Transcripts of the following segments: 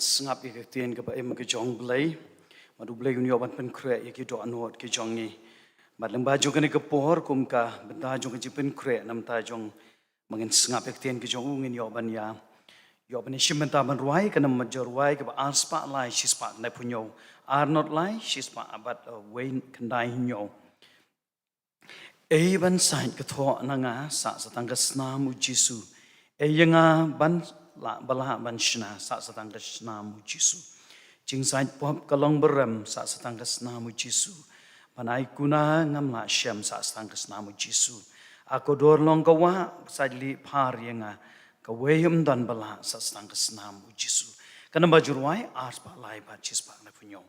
sngap ik tien ke ba em ke jong blai ma du blai unyo ban pen kre ik do anot ke jong ni ma leng ba jong ke por kum ka benda jong ke pen kre nam ta jong mangin sngap ik tien ke jong ungin yo ban ya yo ban shim ta ban ruai ke nam ma jor ruai ke ba aspa lai shispa na punyo are not lai shispa but wain kandai nyo ban sain ke tho na nga sa satang ka snamu jisu nga ban la bala ban shna sa satang ka snamu jisu jing sain pop kalong beram sa satang ka snamu jisu panai kuna ngam la shem sa satang ka snamu jisu ako dor long ka wa sa li par nga ka wehum dan bala sa satang ka snamu jisu kana bajurwai ars ba lai ba jis ba na punyo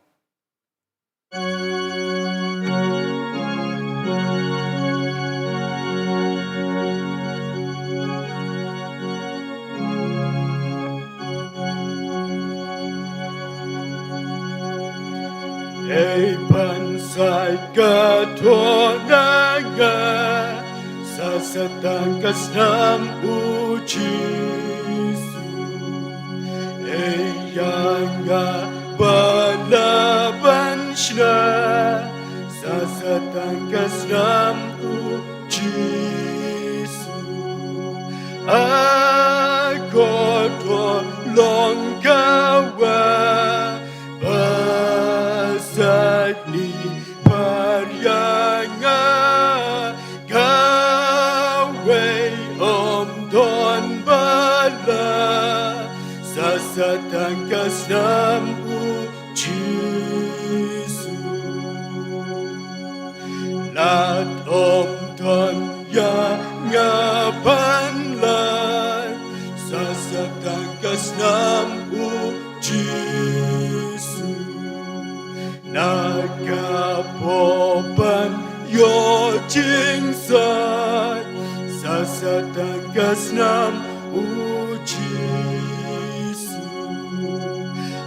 Bansai katonanga sa satang kasnam ujisu yanga balaban shna sa satang kasnam ujisu akoto longkawa ni paryanga kawe don bala sa satang kasnam ujisu lat don ya ngapanlan sa satang kasnam ujisu nagapopan yo jingsan sa satang kasnam ujisu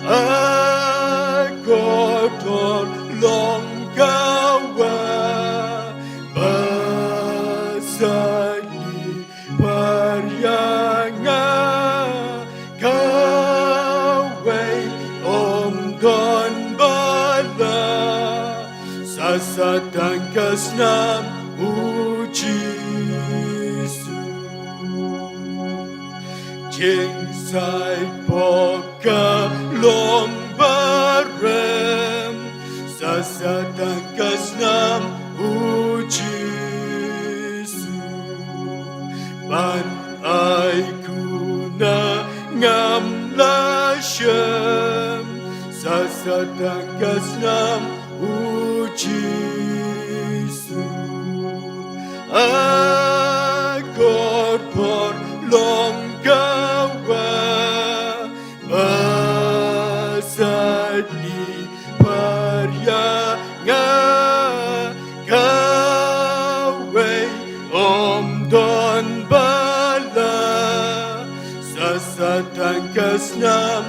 akotor long kawa basani paryanga kawe don satang kasnam ujisu jing sai poka long barem sa satang kasnam ujisu ban ai kuna ngam lashem sa satang kasnam ujisu akorpor long gawa basani paryanga kawe don bala sa satang kasnam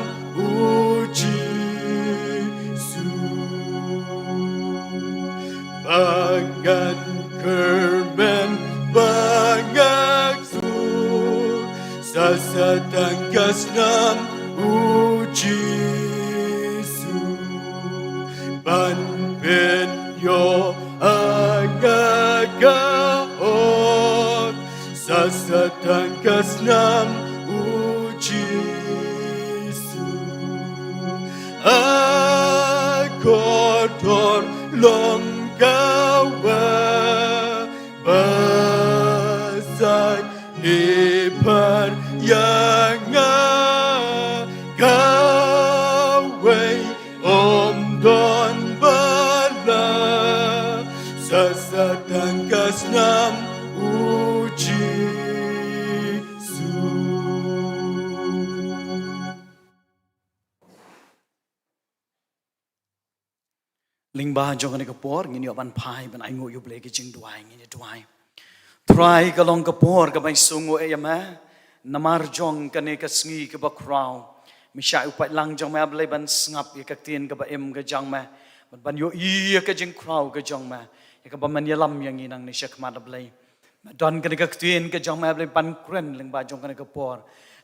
Bangan kerben bangaksu sa satang kasnam ujisu ban pen yo agagaot sa satang kasnam ujisu akotor long gawa basai ipar yanga gawe don bala sa satang kasnam ujisu ling ba jong ne kapor ngini ban phai ban ai ngo yu ble ke jing duai ngini duai try ka long kapor ka bai sungo e ma namar jong ka ne ka sngi ka ba kraw mi sha upai lang jong ma ble ban ngap ye ka tien ka ba em ka jang ma ban yo i ka jing kraw ka jong ma ye ka ba man ye lam yang inang ni shak ma da ble don ka ne ka tien ka jong ma ble ban kren ling ba jong ka ne kapor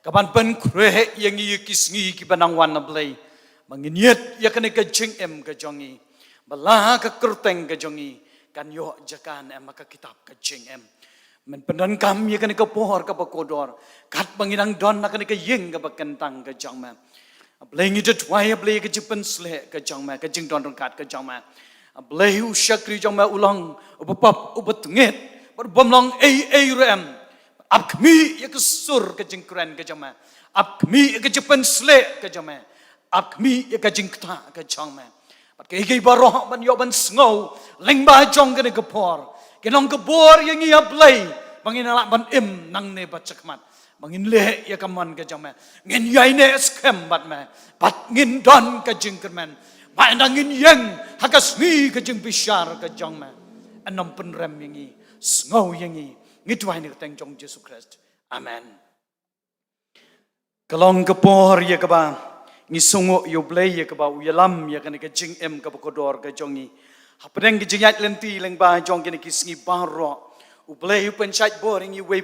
kaban pen kre yang i kisngi ki banang wan blai manginyet ya kan ka jing em ka jongi bala ka kerteng ka jongi kan yo jakan em ka kitab ka jing em men pendan kam ya kan ka pohor ka bakodor kat banginang don na kan ka yeng ka bakentang ka jong ma blai ngi de twai blai ka jipen sle ka jong ma ka jing don kat ka jong ma blai u shakri jong ma ulang ubap ubatnget berbomlong rem ap kmi ya kesur ke jengkren ke jama ap kmi ke jepen sle ke jama ap kmi ya ke jengkta ke jama pat ke ge baroh ban yo ban sngo leng ba jong ke por ke nong ke bor yang ia blai bangin ala ban im nang ne bat chakmat bangin le ya kaman ke jama ngin yai ne skem bat me bat ngin don ke jengkren ba ndangin yeng hakas ni ke jeng bishar ke jama anom pen rem yang i sngo yang i ngitwai ni teng jong Jesus Christ. Amen. Kalong kapor ya kaba ngisungo yo blay ya kaba uyalam ya kan ka jing em ka kodor ka jongi. Hapdeng ki jingat lenti leng ba jong ki kisngi baro. U blay u penchait boring you wei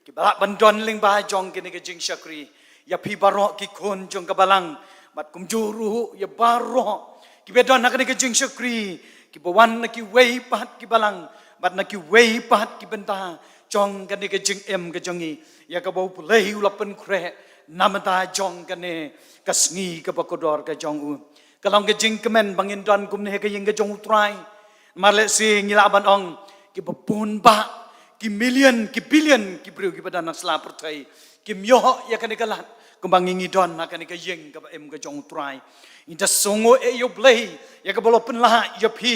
ki balak bandon leng ba jong ki ka jing shakri. Ya pi baro ki kon jong ka balang mat kum juru ya baro. Ki bedon na ka jing shakri ki bawan na ki wei pat ki balang bat na ki wei pat ki benta jong kan ke jing em ke jongi ya ka bau pulei ulapen kre namata jong kan ne kasngi ka bakodor ka jong u kalong ke jing kemen bangin don kum ne ke yeng ke jong utrai male si ngilaban ong ki bapun ba ki million ki billion ki bru ki badana sla pertai ki myo ya kan ke lat kumbangingi don na kan ke yeng ka em ke jong utrai ida songo e yo blai ya ka bolopen la ya pi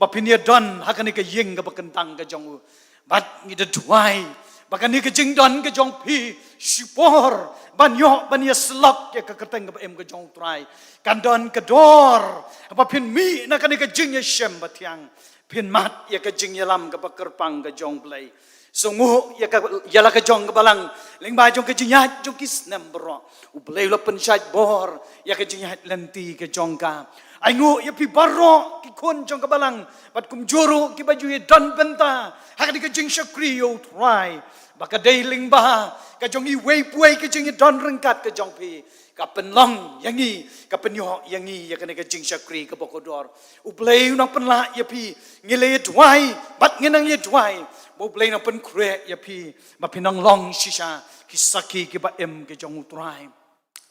bapinia don hakani ka yeng ka bakentang ka jong bat ngida duai bakani ka jing don ka jong pi shipor banyo bania slok ya ka keteng ka em ka jong trai kan don ka dor bapin mi na kani ka jing ya shem batiang pin mat ya ka jing ya lam ka bakerpang ka jong blai songo ya ka yala ka jong ka balang ling ba jong ka jing ya jong kis nambro u blai lo pen shat bor ya ka jing ya lenti ka jong ka Aingu ya pi baro ki kon jong kabalang bat kum joro ki baju ye don benta hakadi ka jing shakri yo try baka dailing ba ka jong i wei puai ka jing don rengkat ka jong pi ka penlong yangi ka penyo yangi ya kana ka jing shakri ka bokodor u play na penla ya pi ngile dwai bat ngenang ye dwai bo play na pen kre ya pi ma pinang long shisha kisaki ki ba em ka jong try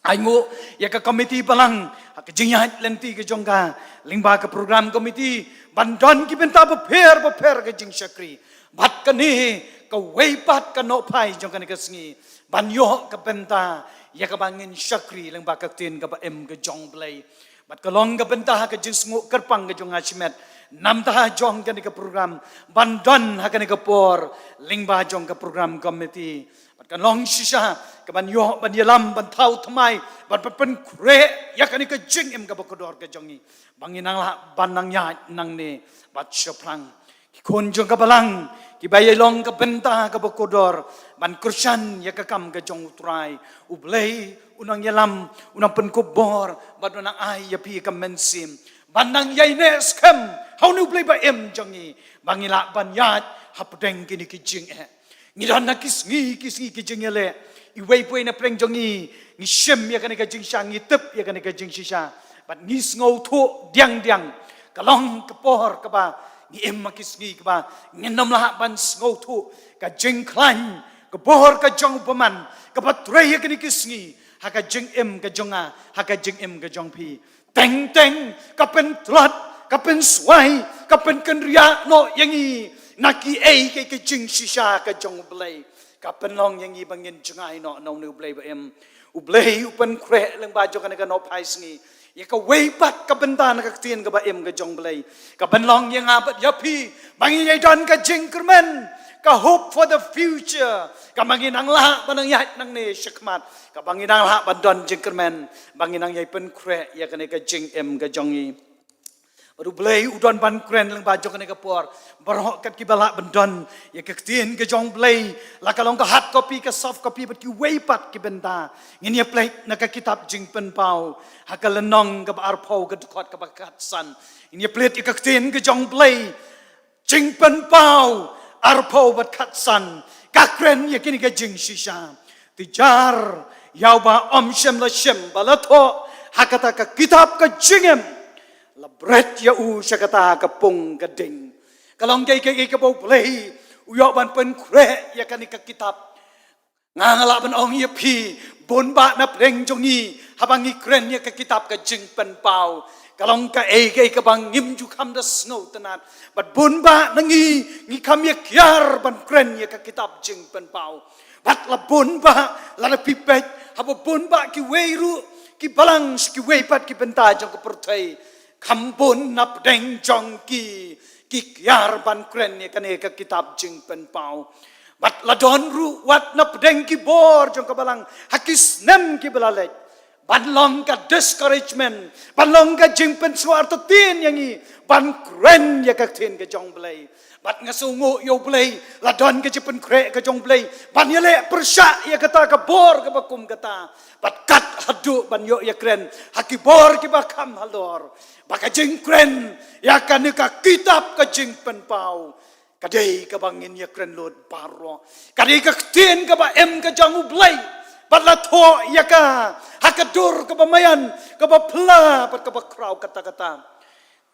Aingu ya ka komiti balang ka jingyat lenti ka jongka lingba ka program komiti bandon ki benta beper ka jing shakri bat ka ni ka weipat ka no pai jongka ni ka sngi banyo ka benta ya ka bangin shakri lingba ka tin ka ba em ka jong blai bat ka long ka benta ka jing sngu kerpang ka jong achimet nam ta jong ka ni ka program bandon ha ka ni ka por lingba jong ka program komiti kan long shisha ka ban yo ban yalam ban thau thamai ban pen kre ya kan ka jing em ka bakodor ka jongi banginang la ban nang ya nang ne bat shoprang ki kon jong ka balang ki bayai long ka benta ka bakodor ban kursan ya ka kam ka jong utrai ublei unang yalam unang pen kubor ban unang ai ya pi ka mensim ban nang yai ne skam how nu blei ba em jongi bangila ban yat hapdeng kini ki jing ngidan na kisngi ki jingele i wei pui na preng jongi ngi shem ya kan ka jing shang ngi tep ya kan ka jing shisha bat ngi ngau thu diang kalong ka pohor ka ba ngi em ma kisngi ka ba ngenom la ban ngau thu ka jing klan ka pohor ka jong paman ka ba tre ya kan kisngi ha ka jing em ka jonga ha ka jing em ka jong pi teng ka pen trat ka pen swai ka pen kan ria no yangi Naki ke jing shisha ka jong blai ka penlong yang i bangin jungai no nu blai ba em u blai u pen kre leng ba jong ka no pai sngi ya ka wei pat ka benta na ka tien ka ba em ka jong blai ka penlong yang apat ya pi bangin ye don ka jing kermen ka hope for the future ka bangin ang la banang ya nang ne shakmat ka bangin ang la ban don jing kermen bangin ang ye pen kre ya ka ne ka jing em ka jong i Baru belai udon ban kren leng baju kena kapor berhok kat kibala bendon ya kektin ke jong belai la kalong ka hard copy ke soft copy bet ki weipat ki benda ngin ya play na ka kitab jing pen pau ha ka lenong ka ar pau ka dukot ka bakat san in ya play ki kektin ke jong belai jing pen pau ar pau bat kat san ka kren ya kini ka jing shisha tijar yau ba om shem la shem balato hakata ka kitab ka jingem la bret ya u shakata ka pung ka ding kalong kai ka bo play u yo ban pen kre ya kan ka kitab ngala ban ong ye pi bon ba na preng jongi habangi kren ya ka kitab ka jing pen pau kalong ka ka bang ngim ju kham da snow tanat bat bon ba nangi kham ya kyar ban kren ya ka kitab jing pen pau bat la bon ba la na pipet habo bon ba ki weiru ki balang ki weipat ki benta jong ka pertai kham bon nap deng jong ki kyar ban kren ya ka kitab jing pen pau bat la don ru wat nap deng ki bor jong ka balang hakis nem ki balalek ban long ka discouragement ban long ka jingpen suar to tin yang i ban kren ya ka tin ka jong blai bat ngasungo yo blai la don ka jipen kre ka jong blai ban yele persya ya kata ka bor ka bakum kata bat kat hadu ban yo ya kren haki bor ki bakam halor baka jing kren ya kan ka kitab ka jingpen pau kadai ka bangin ya kren lod paro kadai ka tin ka ba em ka jong blai batla tho yaka hakadur kabamayan kabapla pat kabakraw kata-kata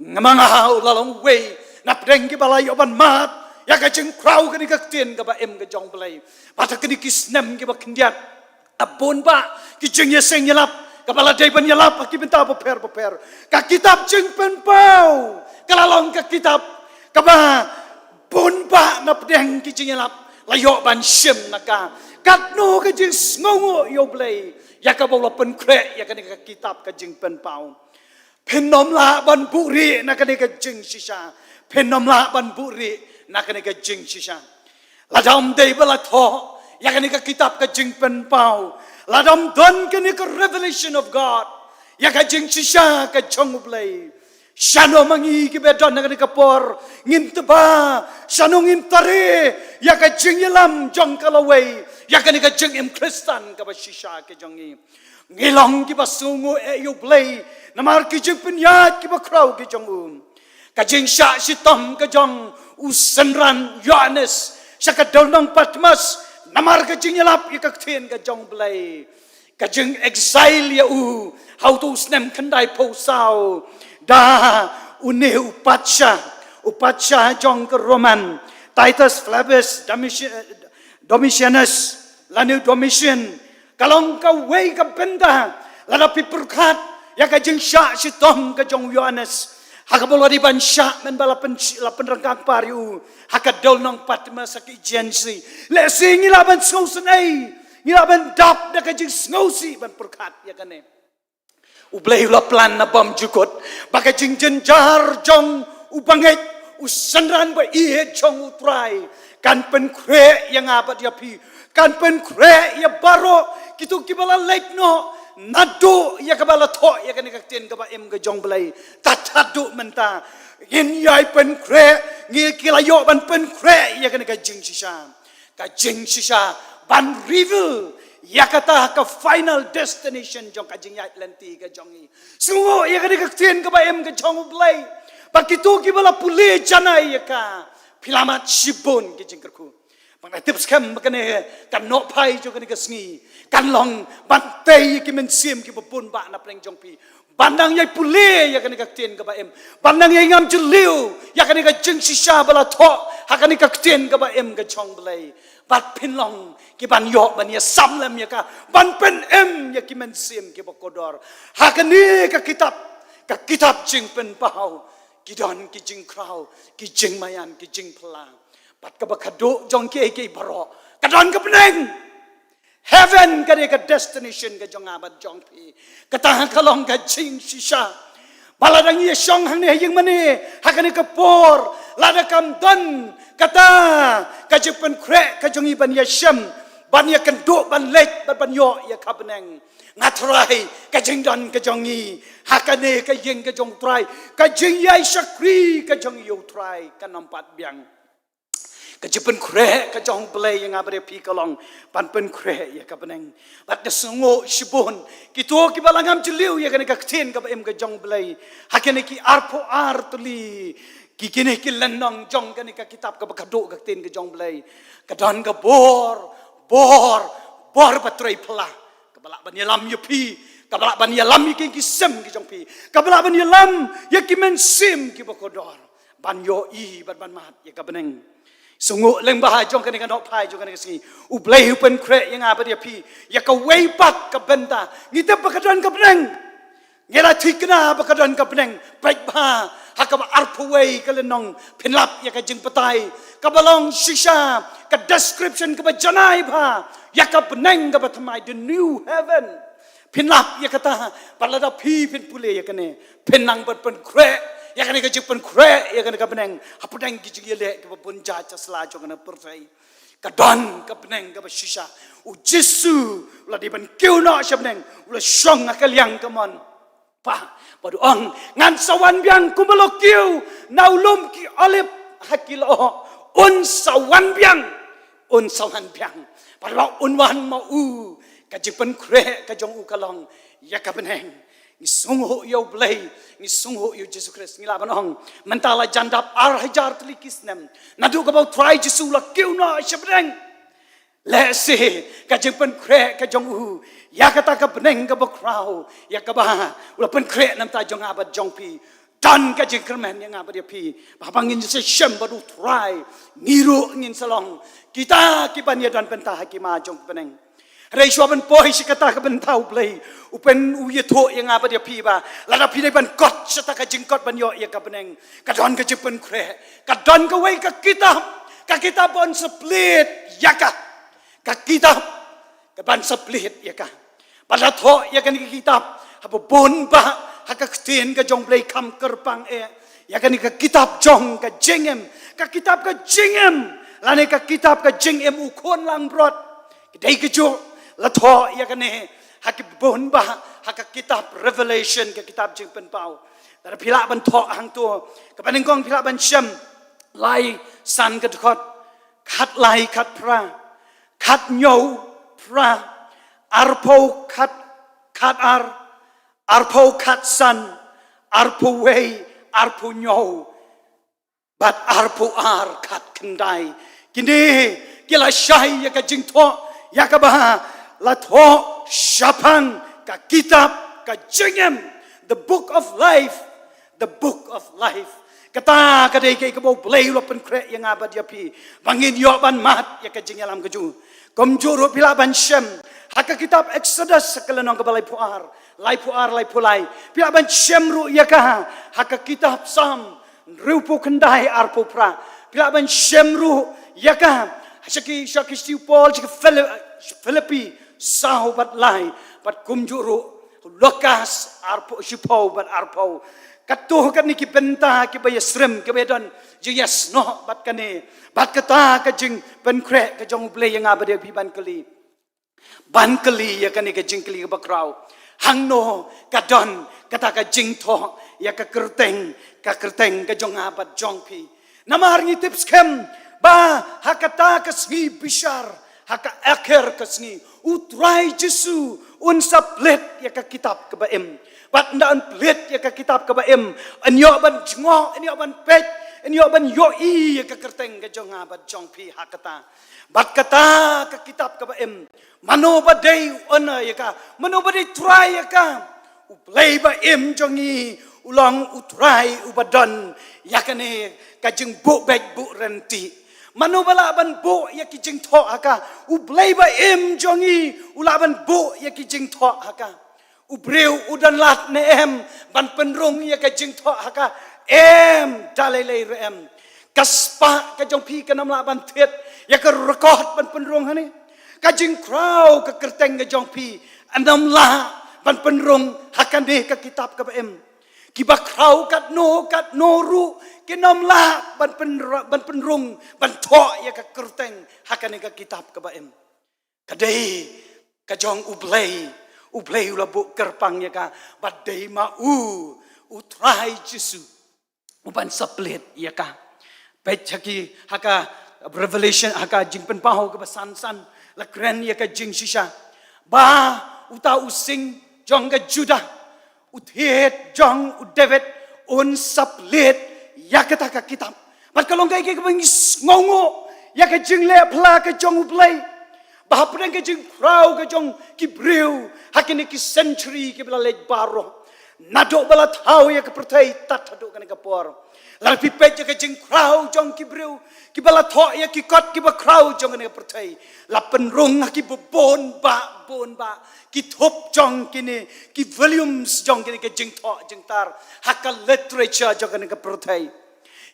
ngamanga hau lalong way napdeng ki balay oban mat yaka jeng kraw kani kaktien kaba em ka jong balay pata kani kisnem ki bakindiat abon ba ki jeng yeseng yalap kabala day ban yalap ki benta paper ka kitab jeng pen pau kalalong ka kitab kaba bon ba napdeng ki jeng yalap layo ban shem naka katno ka jing ngongo yo blay ya ka bola pen kre ya ka ni ka kitab ka jing pen pau penom la ban buri na ka ni ka jing shisha penom la ban buri na ka ni ka jing shisha la dam dei bala tho ya ka ni ka kitab ka jing pen pau la dam don ka ni ka revelation of god ya ka jing shisha ka chong blay shano mangi ki bedon na ka por ngin teba shano ngin tare ya ka jing yalam jong kalaway ya kan ka jeng em kristan ka ba shisha ke jongi ngilong ki ba sungu e yo blay namar ki jeng penyat ki ba kraw ki jong ka jeng sha sitom ka jong usenran yohanes sha ka dolnong patmas namar ka jeng yalap ya ka tien ka jong blay ka jeng exile ya u how to snem kandai po sao da une upatsha jong ka roman titus flavius Domitianus, lanu Domitian, kalong ka way ka benda, lana pipurkat, ya ka jeng sya sitom ka jong Yohanes, hakabola di ban sya men bala penrangkang pariu, hakadol nong patma sa kijensi, lesi ngilaban sngosen ay, ngilaban dap da ka jeng sngosi ban purkat ya kane. Ublay la plan na bam jukot, baka jeng jenjar jong ubangit, usanran ba ihe jong utray, kan pen kre yang apa dia pi kan pen kre ya baro kitu kibala lek no nadu ya kabala tho ya kan kaktien ka ba em ka jong blai tatadu menta yin yai pen kre ngi kilayo ban pen kre ya kan ka jing shisha ban reveal ya kata ka final destination jong ka jing yai lenti ka jongi sungo ya kan kaktien ka ba em ka jong blai bakitu kibala pule janai ya ka pilamat shibon ki jingkerku bang tips kam bakane kan no pai jo kan kasngi kan long bantai ki men sim ki bopun ba na pleng jong pi bandang yai pule ya kan ka tien ka ba em bandang yai ngam juliu ya kan ka jing shisha bala tho ha kan ka tien ka ba em ka chong blai bat pin long ki ban yo ban ya samlam ya ka ban pen em ya ki men sim ki bokodor ha kan ni ka kitab jing pen pau Kidon ki jing kraw, ki jing mayan, ki jing pelang. Pat ka bakado jong ki baro. Kadon ka peneng. Heaven ka ka destination ka jong abad jong pi. Kata kalong ka jing shisha. Baladang ye syong hang ne yung mani. Hakani ka por. Lada kam don. Kata ka jipen kre ka jong iban ye syem. Ban ye kenduk ban lek ban yo ye ka peneng. Ngatrai ka jing don ka jongi hakane ka yeng ka jong trai ka jing yai sakri ka jong yo trai ka nampat biang ka jipen kre ka jong play yang abre pi kalong pan pen kre ya ka peneng bat de sungo shibon kitu ki balangam jeliu ya ka ktin ka em ka jong play hakane ki arpo artuli ki kene ki lenong jong ka kitab ka bakado ka ktin ka jong play ka dan ka bor bor batrai pala kabala ban yalam yupi kabala ban yalam ki sem ki jong pi kabala ban yalam ya ki men sim ki bokodor ban yo I ban mat ya kabeneng sungu leng bahai jong kan kan pai jong kan si ublei pen kre yang apa dia pi ya ka wei pat ka benta ngita bakadan ka beneng ngela thikna bakadan ka beneng baik ba hakaba arpwei ka lenong penlap ya ka jing patai ka balong shisha ka description ka janai ba ya ka beneng ka batamai the new heaven penlap ya kata balada pi pen pule ya kane penang bat pen kre ya kan ka jipun kre ya kan ka beneng hapudang ki jigile ka bunja cha sla jo kan persai ka don ka beneng ka shisha u jisu la di ban kiu no shabneng ula shong ka liang ka mon pa padu ong ngan sawan biang kumelo kiu naulum ki olip hakilo un sawan biang padu unwan ma u ka jipun kre ka jong u kalong ya ka beneng ngisungho yo blay ngisungho yo Jesus Christ ngila banong mentala jandap hajar telikis nem nadu ka bau try Jesus la kiu no shabdeng le se ka jeng pen kre ka jong u ya kata ka beneng ka bokrau ya ka ba ula pen kre nam ta jong abat jong pi dan ka jeng kermen yang abat dia pi babangin se shem baru try ngiru ngin salong kita kibanya dan pentah hakima jong beneng Rei shuaban poi si kata ka bentau play upen uye tho yang apa dia pi ba lada pi dai ban kot sata ka jingkot ban yo ya ka beneng ka don ka jipen kre ka don ka wei ka kitab on split ya ka kitab ka ban split ya ka pada tho ya kan kitab apa bon ba ha ka ktin ka jong play kam kerpang ya kan ka kitab jong ka jingem lane ka kitab ka jingem u kon lang brot dai ka jo la tho ya kane hakib bon ba hak kitab revelation ke kitab jing pen pau dar phila ban tho hang tu ka ban kong phila ban shem lai san ka khot khat lai khat pra khat nyau pra arpo khat arpo khat san arpo wei arpo nyau bat arpo khat kendai kini kila shai ya ka jing tho ya ka ba la tho shapang ka kitab ka jingem the book of life kata kadai ke bo blai lo pen kre yang abad ya pi bangin yo ban mat ya ka jingalam ka ju kom juru pila ban shem hak kitab exodus sekelenong ka balai puar lai pulai pila ban shem ru ya ka hak kitab sam rupu kendai arpo pra pila ban shem ru ya ka shaki stiu Paul Filipi sahabat lai bat kumjuru lokas arpo shipau bat arpo katuh kan ki benta ki bayasrem ki bedon yes no bat kane bat kata ka jing pen kre ka jong ble yang abade bi ban kali ya kane ka jing kali ka bakrau hang no ka don kata ka jing tho ya ka kerteng ka jong abat jong pi namar ni tips kem ba hakata ka sgi bishar haka akhir kasni utrai Jesu un saplet ya ka kitab ka baem bat ndaan plet ya ka kitab ka baem anyo ban jngo anyo ban pet anyo ban yo ya ka kerteng ka jonga bat jong pi hakata bat kata ka kitab ka baem mano badai ona ya ka mano badai try ya ka uplay baem jongi ulang utrai ubadan ya kane ka jeng bu bek bu renti mano bala ban bo ya ki jing tho haka u blai ba em jongi ulaban bo ya ki jing tho haka u breu udan lat ne em ban penrung ya ka jing tho haka em dalele em kaspa ka jong pi ka nam la ban thet ya ka record ban penrung hani ka jing krau ka kerteng ka jong pi anam la ban penrung haka ne ka kitab ka ba em kiba krau kat no ru kinom la ban penrung ban tho ya ka kerteng hakane ka kitab ka baem kadai ka jong ublei ula bu kerpang ya ka badai ma utrai Jesu uban saplet ya ka pet haki haka revelation haka jingpen paho ka san la kren ya ka jing shisha ba uta using jong ka judah uthet jong David un saplet ya kata ka kitab bat kalong kai ke bangis ngongo ya ka jingle pla ka jong ublai Bahapren ke jing krau ke jong ki breu hakini ki century ki bela lej baro nadok bala thau ya ke pertai tat hadok kan ke por la pipet ke jing krau jong ki breu ki bala tho ya ki kot ki ba krau jong kan ke pertai la penrung ki bon ba ki thop jong kini ki volumes jong kini ke jing tho jing tar hakal literature jong kan ke pertai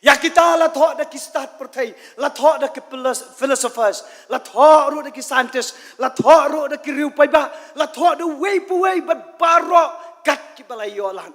ya kita la thok da ki start perthai la thok da ki philosophers la thok ru da ki scientists la thok ru da ki riu pai ba la thok da way but baro kat ki balayo lan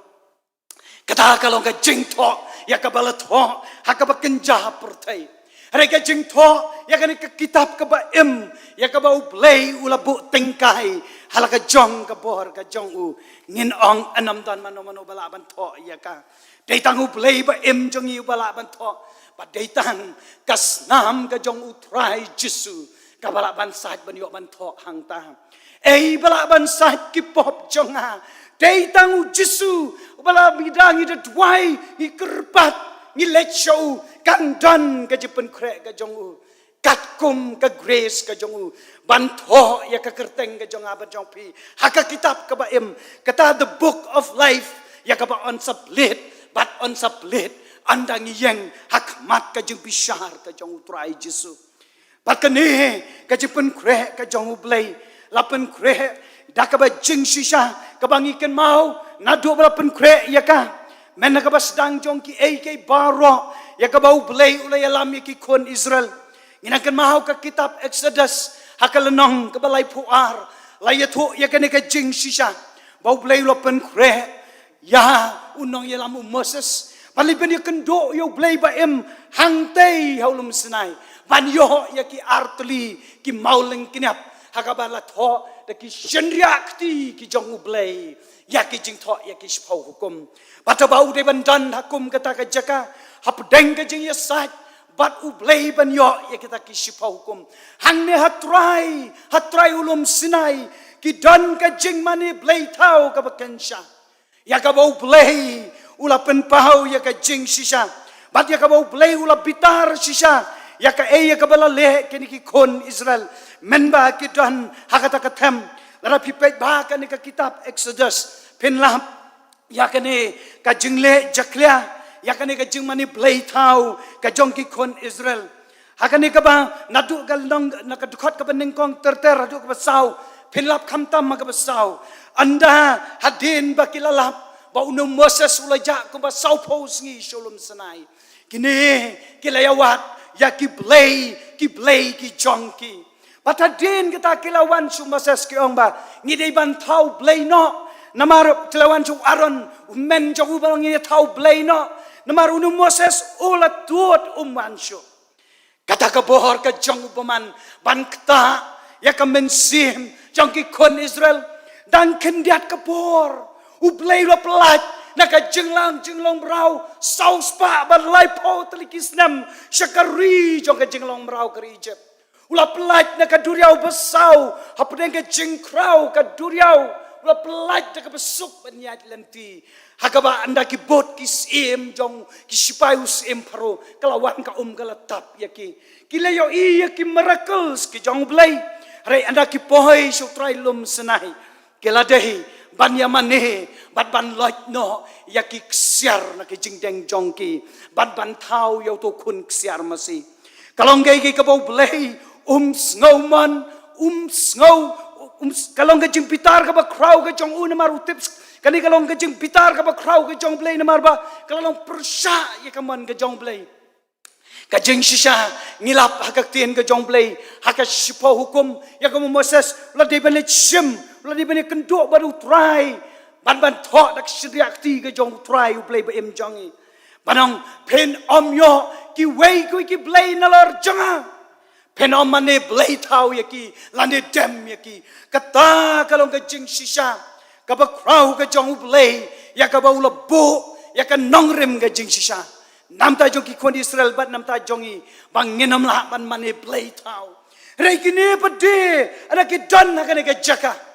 kata kalau ka jing thok ya ka bala thok ha ka ba kenja perthai re ka jing thok ya ka ni ka kitab ka ba im ya ka ba ublei ula bu tengkai hala ka jong ka bor ka jong u ngin ong anam dan mano bala ban thok ya ka Datang ublei ba em jong iu bala ban tho ba datang kasnam ka jong utrai Jesu ka bala ban sat ban yo ban tho hang ta ei bala ban sat ki pop jong ha datang u Jesu bala bidang i de dwai i kerpat ni lecho kan dan ka jepen kre ka jong u kat kum ka grace ka jong u ban tho ya ka kerteng ka jong ba jong pi haka kitab ka ba em kata the book of life ya ka ba on sublet but on sublet andang yang hakmat ka jeng bishar ka jong utrai Jesu bakane ka jepen kre ka jong ublei lapen kre da ka ba jeng shisha ka bangiken mau nadu lapen kre ya ka men ka ba sedang jong ki ai baro ya ka ba ublei ulai alam ki kon Israel nginakan mau ka kitab Exodus hakalenong ka balai puar layatu ya ka ne ka jeng shisha ba ublei lapen kre ya unong yelam Moses palipen ya kendo yo blei ba em hangtei haulum senai ban yo ya ki artli ki mauleng kinap hakabala tho de ki shenriakti ki jong blei ya ki jing tho ya ki spau hukum patabau de bandan hakum kata ka jaka hapdeng ka jing yasat bat ublei ban yo ya kita ki spau hukum hangne hatrai ulum senai ki dan ka jing mani blei tau ka bakensha ya ka bau play ula pen pau ya ka jing shisha bat ya ka bau play ula bitar shisha ya ka ya ka bala le kini ki kon Israel menba ki dan hakata ka them lara pipet ba ka ni ka kitab Exodus pen lap ya ka ni ka jing le jaklia ya ka ni ka jing mani play tau ka jong ki kon Israel hakani ka ba nadu gal nong nakadukot ka ba ningkong terter adu ka ba sau penlap kamtam ka ba sau anda hadin ba kilalap ba unum Moses ulaja ko ba sau pos ngi sholom sanai kini kilayawat ya ki blay ki jongki patadin kita kilawan su Moses ki ong ba ngi dei ban thau blay no namar kilawan su Aaron men jogu ba ngi thau blay no namar unum Moses ula tuot manso kata ka bohor ka jong upaman ban kta ya ka mensim jong ki kon Israel dan kendiat kepor ublei lo pelat naka jenglong brau saus pa ban lai po telikis nam syakari jong ka jenglong brau ke Egypt ula pelat naka duriau besau hapdeng ka jengkrau ka duriau ula pelat naka besuk banyat lenti hakaba anda ki bot ki sim jong ki sipai sim paro kalawan ka galatap ya ki kilayo iya ki miracles ki jong ublei re anda ki pohoi sutrai lum senai keladahi ban yamane ban loj no ya ki ksiar na ki jingdeng jongki ban thau yo to kun ksiar masi kalong gai ki kabau blei snowman snow kalong ga jing pitar ka ba crowd ka jong un maru tips kani kalong ga jing pitar ka ba crowd ka jong blei na marba kalong persha ya kaman ga jong blei ka jing shisha ngilap hakak tien ka jong blei hakak sipo hukum ya kamu Moses la de bane shim la di bani kendok baru try ban thok dak syriakti ke jong try u play ba em jongi banong pen om yo ki wei ko ki play nalar jonga pen om mane play thau ya ki lande dem ya ki kata kalong ke jing shisha ka ba crowd ke jong u play ya ka ba ula bo ya ka nongrem ke jing shisha nam ta jong ki kon Israel bat nam ta jongi bang ngenam la ban mane play thau re kini pade ana ki dan hakane ke jaka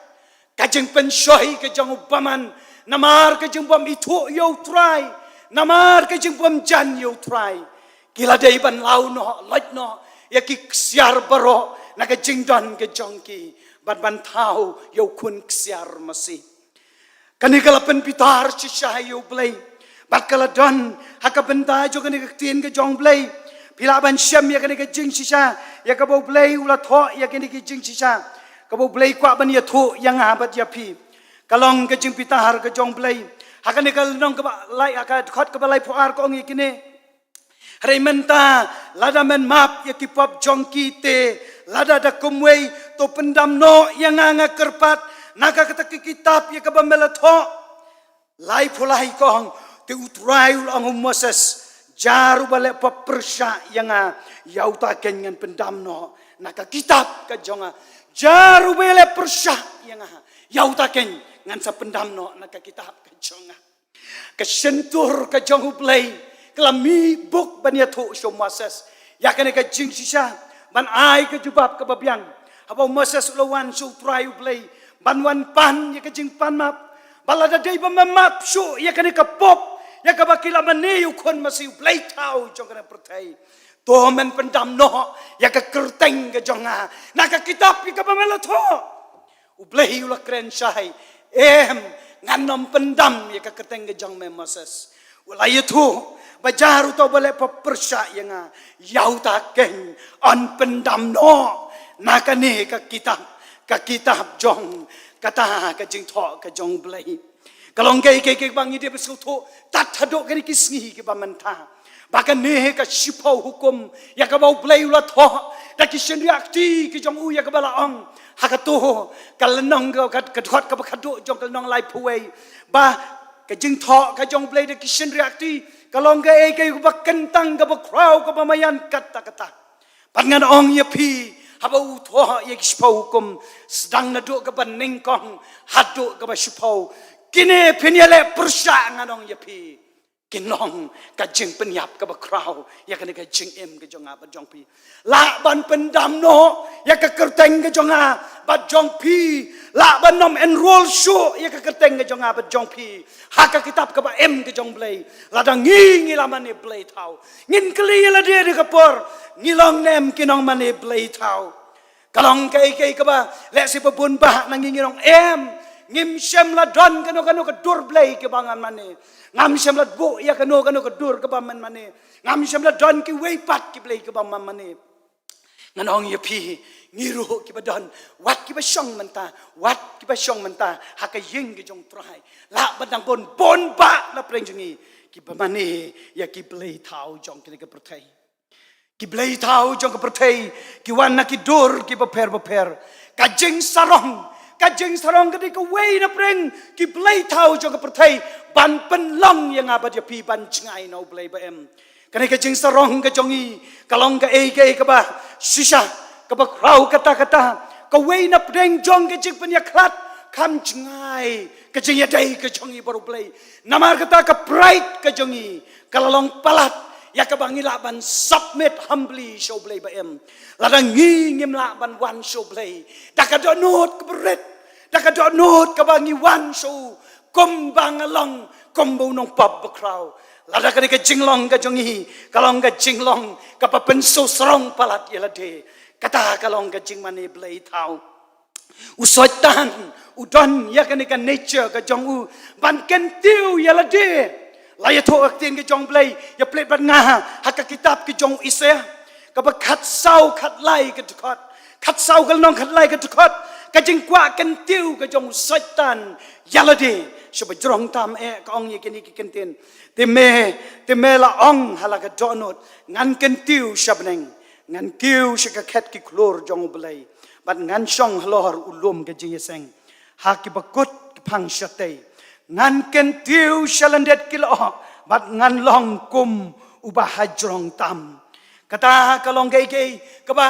kajeng pensyoi kajeng upaman namar kajeng bom itu yo try namar kajeng bom jan yo try kila dai ban lau no loj no ya ki siar baro naga jingdon ke jongki ban tau yo kun ksiar masih kani kala pen pitar shisha yo blai bat kala don haka benta jo kani tien ke jong blai pila ban syam ya kani ke jing shisha ya ka bo blai ula tho ya kani ke jing shisha ka bo blai kwa ban ya thu yang abat ya pi kalong ke jing pitar ke jong blai haka ni kal nong ka lai aka khot ka balai puar ko ngi kini Rementa lada men map ya kipap jongki te lada da kumwei to pendam no yang anga kerpat naga kata kitab ya kabamela tho lai pulai kong te utrai ulang Moses jaru bale pa persya yang yau ta kengan pendam no naga kitab ka jonga jaru bale persya yang yau ta ken ngan sa pendam no naga kitab ka jonga kesentur ka jongu play kelami buk bania thu so Moses ya kene ka jing sisa ban ai ka jubab ka babyang habau Moses lawan su try play ban wan pan ya ka jing pan map balada dei ba map su ya kene ka pop ya ka bakila mane yu kon masiu play tau jong kana pertai to men pendam no ya ka kerteng ka jonga na ka kitab ka pamela tho u play ula kren sai nganom pendam ya ka kerteng ka jong me Moses ulai tu bajaru tau boleh pepersya yang yau takeng on pendam no nakane ka kitab jong kata ka jing tho ka jong blai kalong ke bang ide besu tho tat hadok ke kisngi ke bamanta bahkan ne ka sipau hukum ya ka bau blai ula tho da ki reakti ke jong u ya ka bala ong hakato kalenong ka thot ka khadok jong kalnong lai puai ba ka jing tho ka jong blai da ki reakti kalau enggak ke ba kentang ke ba crowd ke ba mayan kata pangan ong ya pi haba utho ya kispau hukum sedang naduk ke ba ningkong haduk ke ba sipau kini penyele persya nganong ya pi kinong ka jing penyap ke ba crowd ya kene ka jing em ke jong ba jong pi la ban pendam no ya ka kerteng ke jong ba jong pi la ban nom enroll show ya ka kerteng ke jong ba jong pi haka kitab ke ba em ke jong blai ladang ngi la mane blai tau ngin kli la dia de kapor ngilong nem kinong mane blai tau kalong ke ba le si pebun bah nang ngirong em ngim syam la don kano ka dur blai ke bangan mane ngam syam la bo ya kano ka dur ke baman mane ngam syam la don ki wei pat ki blai ke baman mane nganong ya pi ngiru ki badon wat ki ba syong menta haka ying ki jong trai la badang bon ba la preng jungi ki ba mane ya ki blai thau jong ki ke perthai ki blai thau jong ke perthai ki wan na ki dur ki ba per ka jing sarong ke ka wei na preng ki blai thau jong ke perthai ban pen long yang abad ya pi ban chngai no blai ba em kane ka jing sarong ka jongi kalong ka ka ba shisha ka ba krau kata ka wei na preng jong ke jing penya klat kam chngai ka jing ya dai ka jongi baru blai namar kata ka pride ka jongi kalalong palat ya ka bangila ban submit humbly show blai ba em ladang ngim la ban wan show blai da ka donot ka beret da ka donot ka bangi wan show kumbang along kumbu nong pub crowd lada ka ka jinglong ka jongi kalong ka jinglong ka pa penso serong palat yela de kata kalong ka jing mane blai thau usotan udon ya ka nature ka jong u ban ken tiu yela de la ya tho aktin ka jong blai ya plate ban nga haka kitab ki jong isya ka ba khat sau khat lai ka tukot khat sau ka nong khat lai ka tukot ka jing kwa ken tiu ka jong sotan yela de sebab jerong tam ka ong ye kini ki kenten te me la ong hala ka donot ngan kentiu shabneng ngan kiu shika khet ki klor jong blai bat ngan shong halor ulum ke jingeseng ha ki bakut ki phang shatei ngan kentiu shalandet ki lo bat ngan long kum ubah hajrong tam kata kalong ke ka ba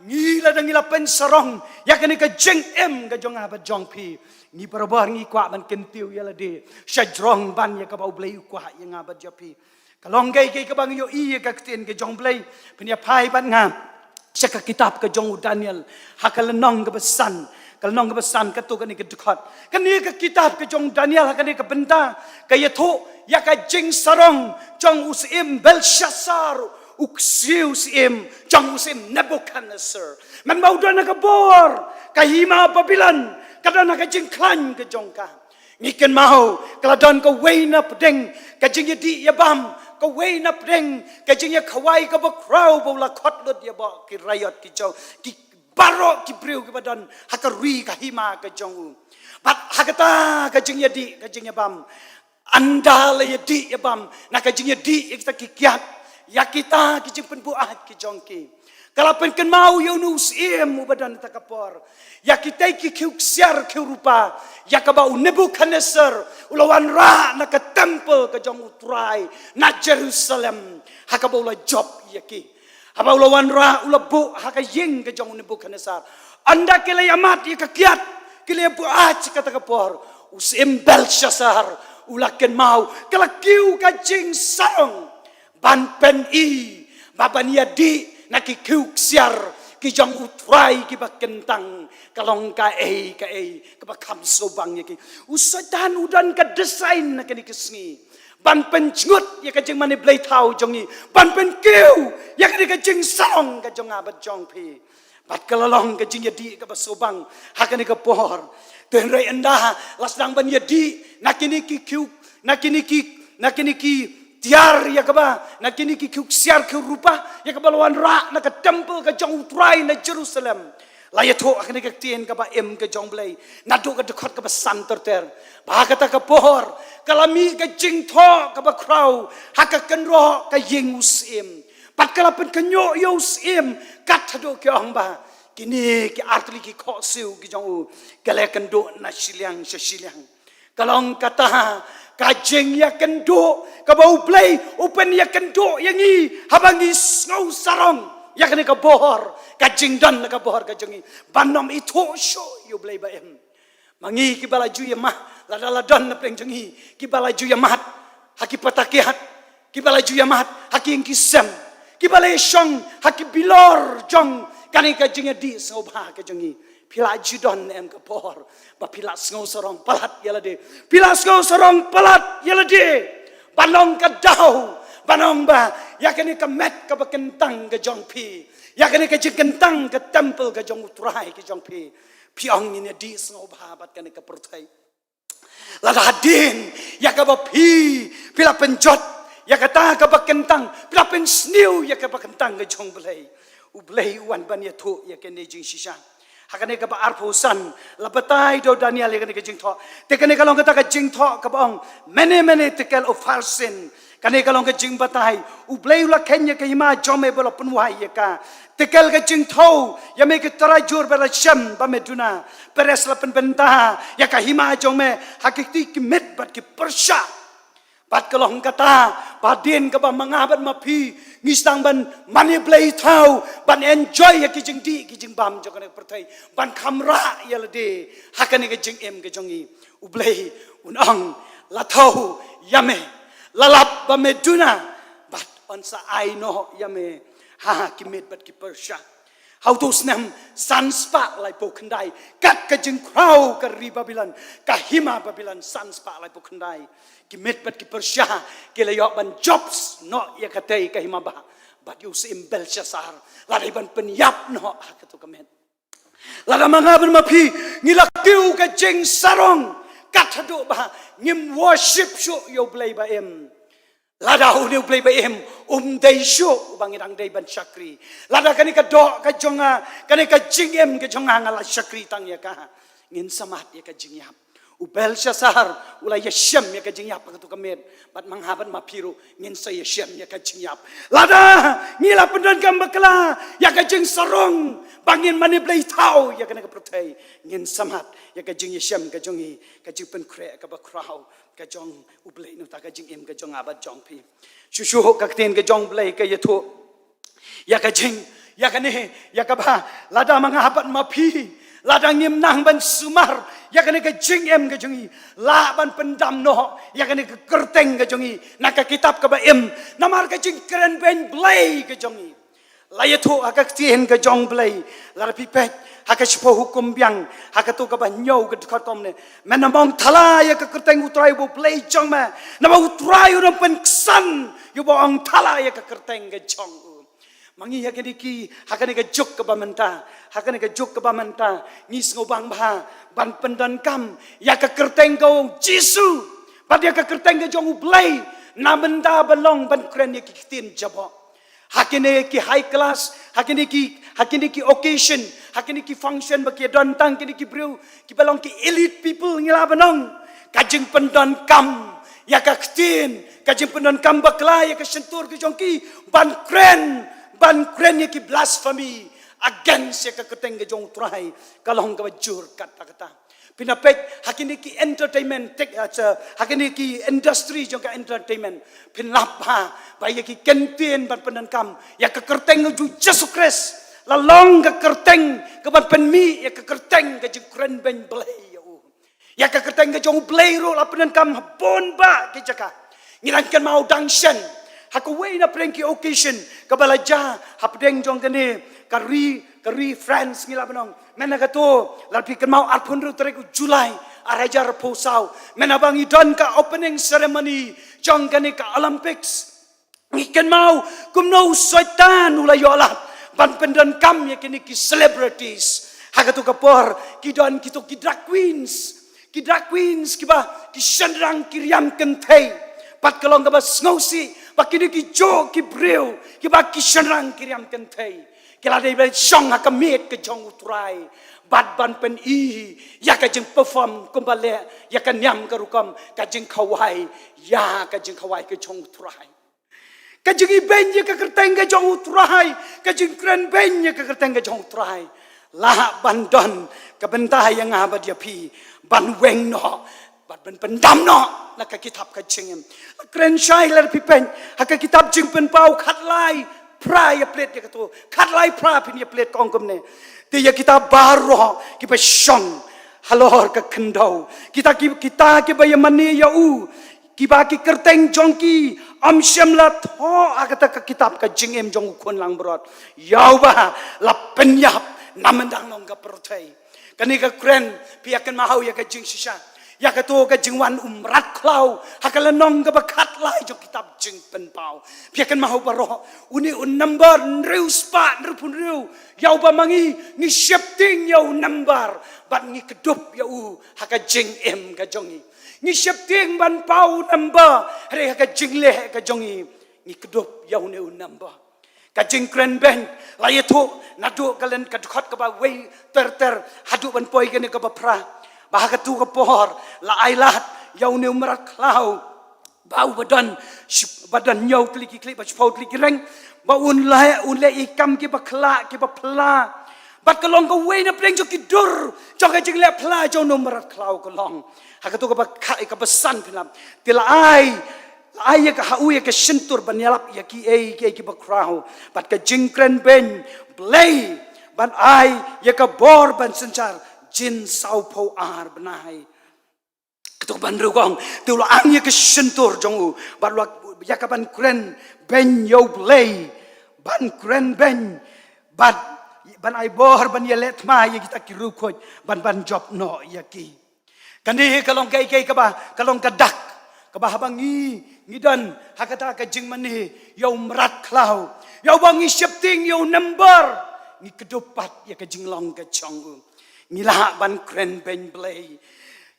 ngila dang ngila pen sarong ya kini ka jeng em ka jong abat jong pi ni parabar ngi kwa ban kentiu ya la de shajrong ban ya ka bau blai kwa ya ngabat japi kalong gai ka bang yo i ka kten ke jong blai penya phai ban nga saka kitab ka jong Daniel hakal nong ka besan kalnong ka besan ka tu ka ni ka dukhat ka ni ka kitab ka jong Daniel ka ni ka benta ka ya tho ya ka jing sarong jong usim Belshazzar uksiu sim jang usim Nebuchadnezzar man mau dan nakabor kahima Babylon kadana ka jingklan ka jongka ngiken mau kaladon ka weina pedeng ka jingyadi yabam ka weina pedeng ka jingya khawai ka bakrau bola khotlot ya ba ki rayot ki jaw ki barok ki briu ki badan hakarui kahima ka jongu bat hakata ka jingyadi ka jingyabam andal yadi yabam na ka jingyadi kita kikiat ya kita ki jing penbuat ki jongki kalapen ken mau yunus im badan takapor ya kita ki kiuksiar ki rupa ya ka bau Nebuchadnezzar ulawan ra na ka temple ka jong utrai na Jerusalem hakabau la job ya ki haba ulawan ra ulabu haka ying ka jong Nebuchadnezzar anda kele yamat ya ka kiat kele buat ka takapor usim Belshazzar ulaken mau kala kiu ka jing saong ban pen i baban yadi naki kiuksiar ki jong utrai ki bakentang kalong ka ka bakam sobang ki usadan udan ka desain na kini kesngi ban pen ngut ya ka jing mani blai thau jongi ban pen kiu ya ka jing saong ka jong abat jong pi bat kalalong ka jing yadi ka basobang hakani ka pohor ten rai anda lasdang ban yadi nakini ki kiu nakini ki tiar ya kaba nakini ki kuksiar ki rupa ya kaba lawan ra na ka temple ka jong utrai na Jerusalem la ya tho akni ka tien kaba em ka jong blai na do ka dekhot kaba santer ter ba kata ka pohor kalami ka jing tho kaba krau haka kenro ka ying usim pat kala pen kenyo yo usim kat do ki ong ba kini ki artli ki kho siu ki jong kale kendo na siliang siliang kalong kata kajeng ya kendo kabau play open ya kendo yangi habangi ngau sarong ya kene ka bohor kajeng dan ka bohor kajengi banom itu show you play ba em mangi ki balaju ya mah la don na pleng jengi ki balaju ya mat haki patakiat ki balaju ya mat haki kisem ki balai shong haki bilor jong kani kajeng di sobha kajengi pila judon em ka por ba pila ngau sorong palat yalade pila ngau sorong palat yalade banong ka dau banong ba yakani ka met ka bakentang ka jong pi yakani ka jikentang ka temple ka jong utrai ka jong pi piong ni di ngau ba bat kani ka pertai lada hadin yakaba pi pila penjot yakata ka bakentang pila pensniu yakaba kentang ka jong belai ublai wan ban ya thu yakani jing shisha hakane ka ba arpusan labatai do Daniel yakane ka jingtho tekane kalong ka jingtho ka bang mene tekel of farsin kane kalong ka jing batai ublei la kenya ka hima jome bolo punwai ka tekel ka jingtho yame ka tarajur bela sham ba meduna peres la penbenta ya ka hima jome hakiki ki met bat ki persha bat kalong kata badin ka ba mangabat mapi ngisang ban mani play thau ban enjoy ya kijing di kijing bam jokane pertai ban kamra ya lede hakane kijing em kijongi ublei unang la thau yame lalap ba meduna bat on sa ai no yame ha kimet bat ki persha how to snam sanspa lai pokandai kat kijing krau ka ri Babylon ka hima Babylon sanspa lai pokandai kimet bat ki persha ke layok ban jobs no ya katai ka hima ba but you sim Belshazzar lada ban penyap no katu kamet lada mangaban mapi ngilakiu ka jing sarong katado ba ngim worship show yo play ba em lada hu play ba em dai show bangirang dai ban syakri lada kani ka do ka jonga kani ka jing em ka jonga ngala syakri tang ya ka ngin samat ya ka jing yap Belshazzar ulai yashem ya ka jing yap katu kamet bat manghaban mapiru ngin sa yashem ya ka jing yap lada ngila pendan kam bakla ya ka jing sarong bangin mani play tau ya kana ka protai ngin samat ya ka jing yashem ka jongi ka jing pen kre ka ba krau ka jong ublei no ta ka jing em ka jong abat jong pi shushu ka ten ka jong blai ka yathu ya ka jing ya ka ne ya ka ba lada manghaban mapi lada ngim nang ban sumar ya kene ka jing em ka jongi la ban pendam no ya kene ka kerteng ka jongi naka kitab ka ba em namar ka jing keren ben blai ka jongi la ya tho aka tien ka jong blai la pi pet haka sipo hukum biang haka tu ka banyo ke khatom ne menamong thala ya ka kerteng utrai bo play chong ma nama utrai u pen ksan yu bo ong thala ya ka kerteng ke chong mangi ya ke diki haka ne ka juk ka bamenta haka ne ka juk ka bamenta ngis ngobang ba ban pendan kam ya ka kerteng ko jisu bat ya ka kerteng ke jong u play namenda belong ban kren ya ki tin jabo hakine ki high class hakine ki occasion hakine ki function baki dontang kini ki bru ki belong ki elite people ngila benong kajing pendon kam ya ka ktin kajing pendon kam bakla ya ka sentur ki jongki ban kren ya ki blasphemy against ya ka keteng ke jong trai kalong ka bajur kata pinapek hakini ki entertainment hakini ki industry jong ka entertainment pinlap ha baya ki kentien ban penan kam ya ka kerteng ju Jesus Christ la long ka kerteng ka ban pen mi ya ka kerteng ka jing kren ben blay ya ka kerteng ka jong blay ro la penan kam bon ba ki jaka ngiran kan mau dangshan haku we na prenki occasion ka balaja hapdeng jong kene kari friends ngila benong mena kato lapi kan mau arpun ru teriku Julai arajar posau mena bang idon ka opening ceremony jong kene ka Olympics ngiken mau kumno syaitan ulai yolat ban pendan kam ya kini ki celebrities hagatu kapor kidon kitu ki drag queens kiba ki shenrang kiriam kentei pat kalong ka bas ngosi bakini ki jo ki breu kiba ki shenrang kiriam kentei kila dei bai song ha kamet ke jong utrai bad ban pen i ya ka jing perform kumbale ya ka nyam ka rukam ka jing khawai ya ka jing khawai ke jong utrai ka jing i ben ya ka kerteng ke jong utrai ka jing kren ben ya ka kerteng ke jong utrai la ban don ka bentah yang ngaba dia pi ban weng no ban pendam no la ka kitab ka jingem kren shai la pi pen ha ka kitab jing pen pau khat lai pra ya plate ya katu khat lai pra pin ya plate kong kumne te ya kita baro ki pa shong halor ka khendau kita ki ba ya mani ya u ki ba ki kerteng jongki am shamla tho agata ka kitab ka jingem jong khon lang brot yau ba la penyap namendang nong ka protai kani ka kren piakan mahau ya ka jing shisha ya ka to ka jingwan umrat klau hakala nong ka bakat lai jong kitab jing pen pau piakan mahau baro uni un number riu spa rupun riu yau ba mangi ni shifting yau number bat ni kedup yau haka jing em ka jongi ni shifting ban pau number re haka jing le ka jongi ni kedup yau ne un number ka jing kren ben la yetu nadu kalen ka khot ka ba wei ter hadu ban poi kene ka ba pra bahaka tu ka pohor la ailat yau ne umrat klau bau badan nyau kliki ba chpau kliki reng ba un le ikam ki ba khla ki ba phla bat kalong ka we na pleng jo ki dur jo ka jing le phla jo no umrat klau kalong haka tu ka ba khai ka ba san pinam tila ai ya ka hau ya ka sentur banyalap ya ki ba krau bat ka jing kren ben blay ban ai ya ka bor ban sencar jin sau po ar benai ketuk ban rugong tu lo ang ye ke sentur jongu ban lo ya ka ban kren ben yo blay ban kren ben ban ai bor ban ye let ma ye kita ki rukoj ban job no ya ki kani kalong kai ka ba kalong ka dak ka ba habang ngi dan hakata ka jing mani yo mrat klau yo bangi shifting yo number ni kedopat ya ka jing long ka chongu ngilah ban kren ben blay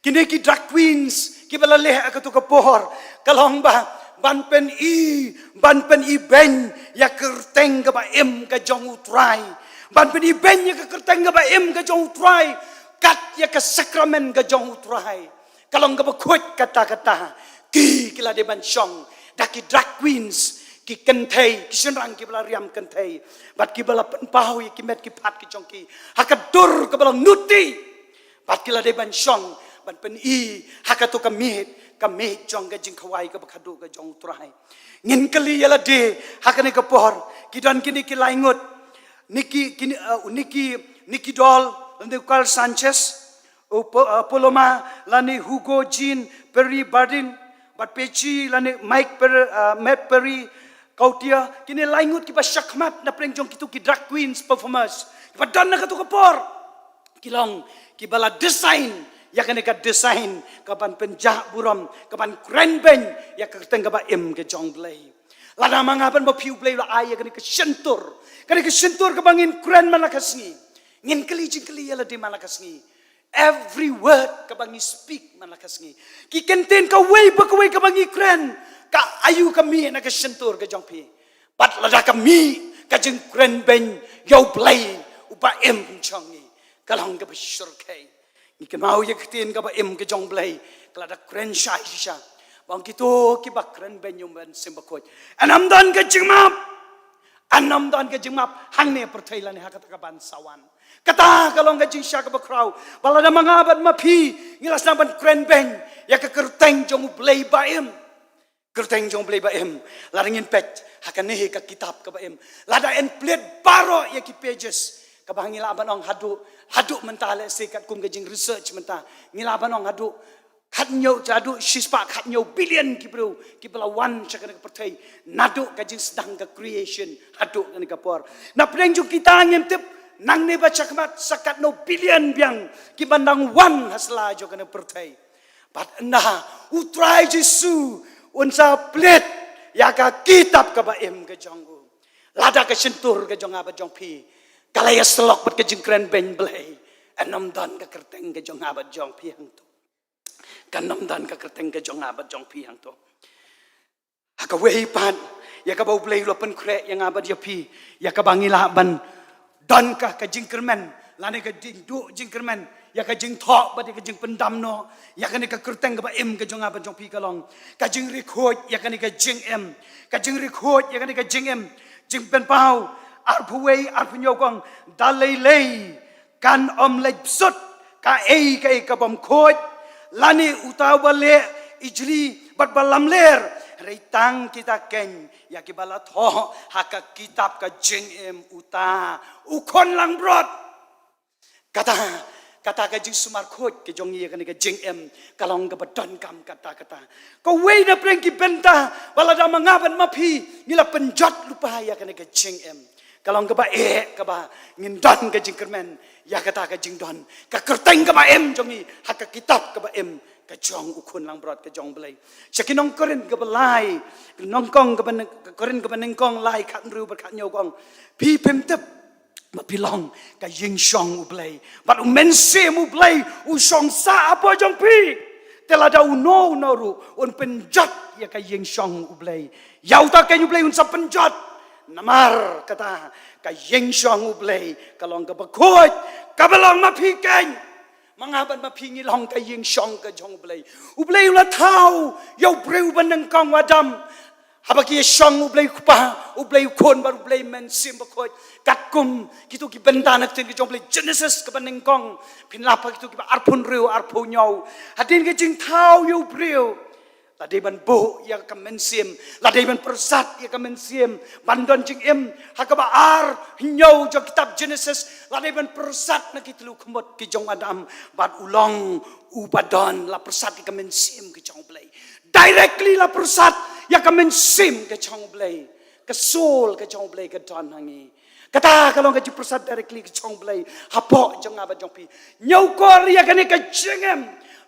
kini ki drag queens ki bala leh ka tu ka pohor kalong ba ban pen i ben ya kerteng ka ba em ka jong utrai ban pen i ben ya kerteng ka ba em ka jong utrai kat ya ka sakramen ka jong utrai kalong ka ba khot kata ki kila de ban shong daki drag queens ki kentei ki senrang ki bala riam kentei bat ki bala penpau ki met ki pat ki jongki hakadur ke bala nuti bat ki la de ban shong ban pen i hakatu ka mit jong ka jing khawai ka bakhadu ka jong trai ngin kali yala de hakane ka por ki don kini ki laingut niki dol lande Carl Sanchez Paloma lani Hugo Jean Perry Bardin bat peci lani Mike Matt Perry kautia kini laingut ki ba shakmat na preng jong kitu ki drag queens performers ki ba dan na katu kapor kilong kibala desain ya kan ka desain kapan penjak buram kapan kren ben ya ka teng ka ke jong blai lada mangapan ba piu blai la ai kan ka sentur ka bangin kren manakasngi ngin kali jingkali ya la di manakasngi every word ka bangi speak manakasngi ki kenten ka way ba ka bangi kren ka ayu kami na ka sentur ka jong pi bat lada kami ka jing kren ben yo blai upa chongi kalong ka surkai ni ke mau ye ktin ka ba ke jong blai kala da kren shai sha bang kito ki ba kren ben yum ben simbakoi anam dan ka jingmap hang ne perthai lan ha kata ka ban sawan kata kalong ka jing sha ka ba krau bala da mangabat mapi ngilas na ban kren ben ya ka kerteng jong blai ba kerteng jong blai ba laringin pet hakan ne ka kitab ka ba lada en plate baro ya ki pages kabang ngilaban ong hadu mentale sekat kum gajing research menta ngilaban ong hadu khatnyo jadu shispa khatnyo billion ki bela wan chakana ka pertai nadu gajing sedang ka creation hadu kan ka por na pleng ju kita ngem tip nang ne ba chakmat sakat no billion biang ki bandang wan hasla jo kana pertai but na utrai jesu unsa plate ya ka kitab ka ba ka jongu lada ka sentur ka jong aba jong pi kalaya selok bat kejing kren ben blai anam dan ka kerteng ka jong abat jong pi hang to kanam dan ka kerteng ka jong abat jong pi hang to haka wei pan ya ka bau blai lo pen kre yang abat ya pi ya ka bangila ban dan ka jing kermen lane ka jing du jing kermen ya ka jing thok bat ka jing pendam no ya ka ni ka kerteng ka ba ka jong abat jong pi kalong ka jing record ya ka ni ka jing ka jing record ya ka ni ka jing jing pen pau arpuwei arpunyokong dalay kan lej sut ka bom khoj lani utaw bale ijli bat balam ler reitang kita ken ya ki bala tho haka kitab ka jing uta ukon lang brot kata ka jing sumar khoj ke jong ye ka jing kalong ka badon kam kata ko wei na preng ki benta bala da mangaban mapi nila penjot lupa ya ka jing kalong ka ba ngin don ka jing kermen ya kata ka jing don ka kerteng ka ba jongi haka kitab ka ba ka jong ukun lang brot ka jong blai sakinong korin ka balai nongkong ka korin ka nengkong lai khat ru ba khat nyogong pi pemtep mapilong ka ying shong ublai but men se mu blai u shong sa apa jong pi telada uno ru un penjat ya ka ying shong ublai yau ta ka ublai un sa penjat namar kata ka yeng shong ublay kalong ka bakot kabalong mapiken mangaban mapingi long ka yeng shong ka jong ublay ula tau yo breu banang kong wadam habaki shong ublay kupa ublay kon bar ublay men sim bakot katkum kitu ki bentanak tin ki jong Genesis ka banang kong pinlapa kitu ki arpun reu arpu nyau hadin ka jing tau yo breu ladai ban bo ya ka mensim ladai ban persat ya ka mensim bandon jing hakaba ar nyau jo kitab Genesis ladai ban persat na kitlu khumot ki jong adam bat ulong ubadon la persat ka mensim ki jong blai directly la persat ya ka mensim ki jong blai ka soul ka jong blai ka don hangi kata kalau ka persat directly ki jong blai hapo jong aba jong pi nyau kor ya ka ne ka jingem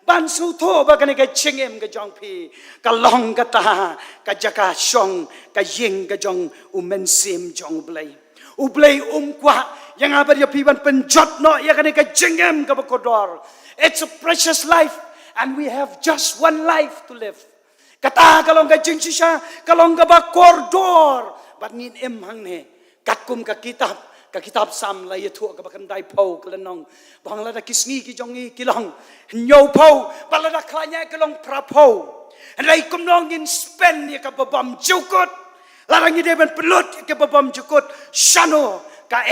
ban su tho ba ka ne ka chingem ka jong pi ka long ka ta ka jaka shong ka ying ka jong mensim jong blai ublai kwa yang apa dia pi ban penjot no ya ka ne ka chingem ka bakodor it's a precious life and we have just one life to live kata kalau ka jing sisa kalau ka ba kordor bat ngin hang ne katkum ka kitab sam la yetu ka bakan dai pau kelenong bangla da kisngi ki jongi kilong nyau pau bala da klanya kelong prapau rai kumnong in spend ya ka babam jukut larang ide ben pelut ka babam jukut shano ka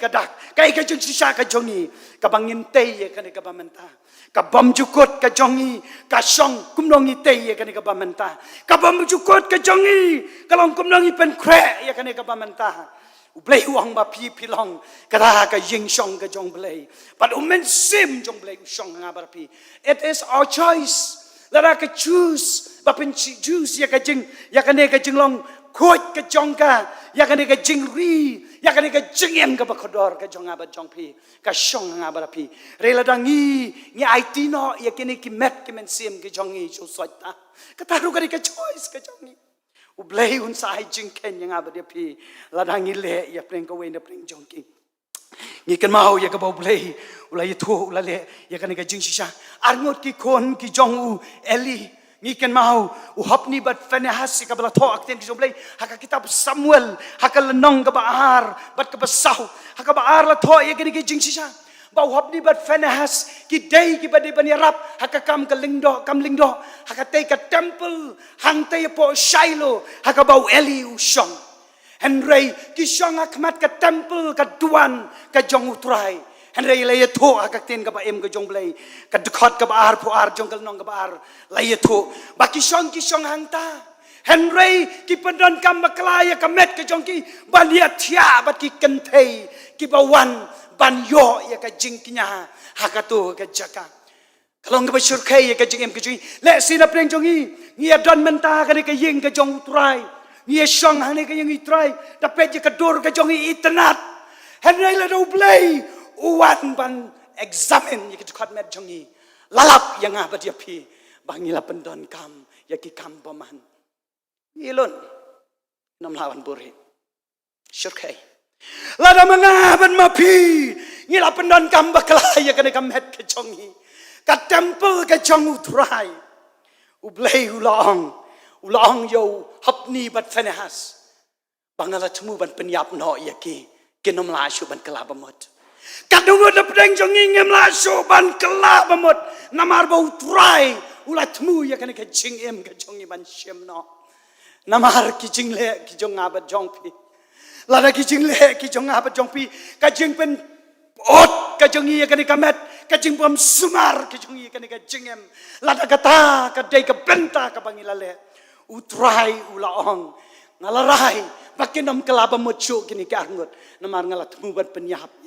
kadak ka ka jung sisa ka jongi ka bangin te ya ka ne ka bamenta ka bam jukut ka jongi ka song kumnong ite ya ka ne ka bamenta ka bam jukut ka jongi kalong kumnong pen kre ya ka ne ka bamenta ublay uang ba pi pilong kata ka ying shong ka jong blay but umen sim jong blay shong nga ba pi it is our choice lara ka choose ba pen choose ya ka jing long khoj ka jong ka ya kan ka jingri ya kan ka jingem ka bakodor ka jonga ba jongpi ka shong nga ba pi rela dangi ngi IT no ya kini ki met ki men sim ki jongi chu soita ka taru ka choice ka jongi ublei un sai jing ken nga ba dia pi la dangi le ya preng ka wen da preng jongki ngi kan mau ya ka ba ublei ulai thu ulale ya kan ka jing shisha arngot ki kon ki jongu eli ngiken mau uhapni bat fanahas ka bala thok ten ki jomlei haka kitab Samuel haka lenong ka baar bat ka basau haka baar la thok ye ki jing sisa ba uhapni bat fanahas ki dei ki bade ban yarap haka kam ka lingdo haka te ka temple hang te po Shiloh haka bau Eli usong henrei ki shong akmat ka temple ka duan ka jong utrai henrei la yeto akak ten ka ba em ka jong blai ka dkhot ka baar po ar jong kal nong ka baar la yeto ba ki shong hangta henrei ki pendon kam baklaya ka met ka jong ki ban ya thia bat ki kentei ki bawan ban yo ya ka jing kinya hakato ka jaka kalong ka basur kai ya ka jing em ka jing le sina preng jong ngi don menta ka ni ka ying ka jong utrai ngi shong hang ni ka ying utrai dapat je ka dor ka jong itnat henrei la do blai uwan ban examine yaki tukhat met jongi lalap yang apa dia pi bangila pendon kam yaki kam paman ilun nam lawan buri syurkai lada mangaban mapi ngila pendon kam bakla yakane kam het ke jongi ka temple ke jong utrai ublei ulang yo hapni bat fenahas bangala temu ban penyap no yaki kenom la shu ban kala bamot kadungo da pedeng jongi ngem la so ban kala bamot namar bau try ulatmu ya kan ka jing em ka jongi ban shem no namar ki jing le ki jong abat jong pi lada ki jing le ki jong abat jong pi ka jing pen ot ka jongi ya kan ka met ka jing pam sumar ki jongi ya kan ka jing em lada kata ka dei ka benta ka bangila le utrai ulaong ngalarai bakinam kala bamot chu kini ka angot namar ngalatmu ban penyap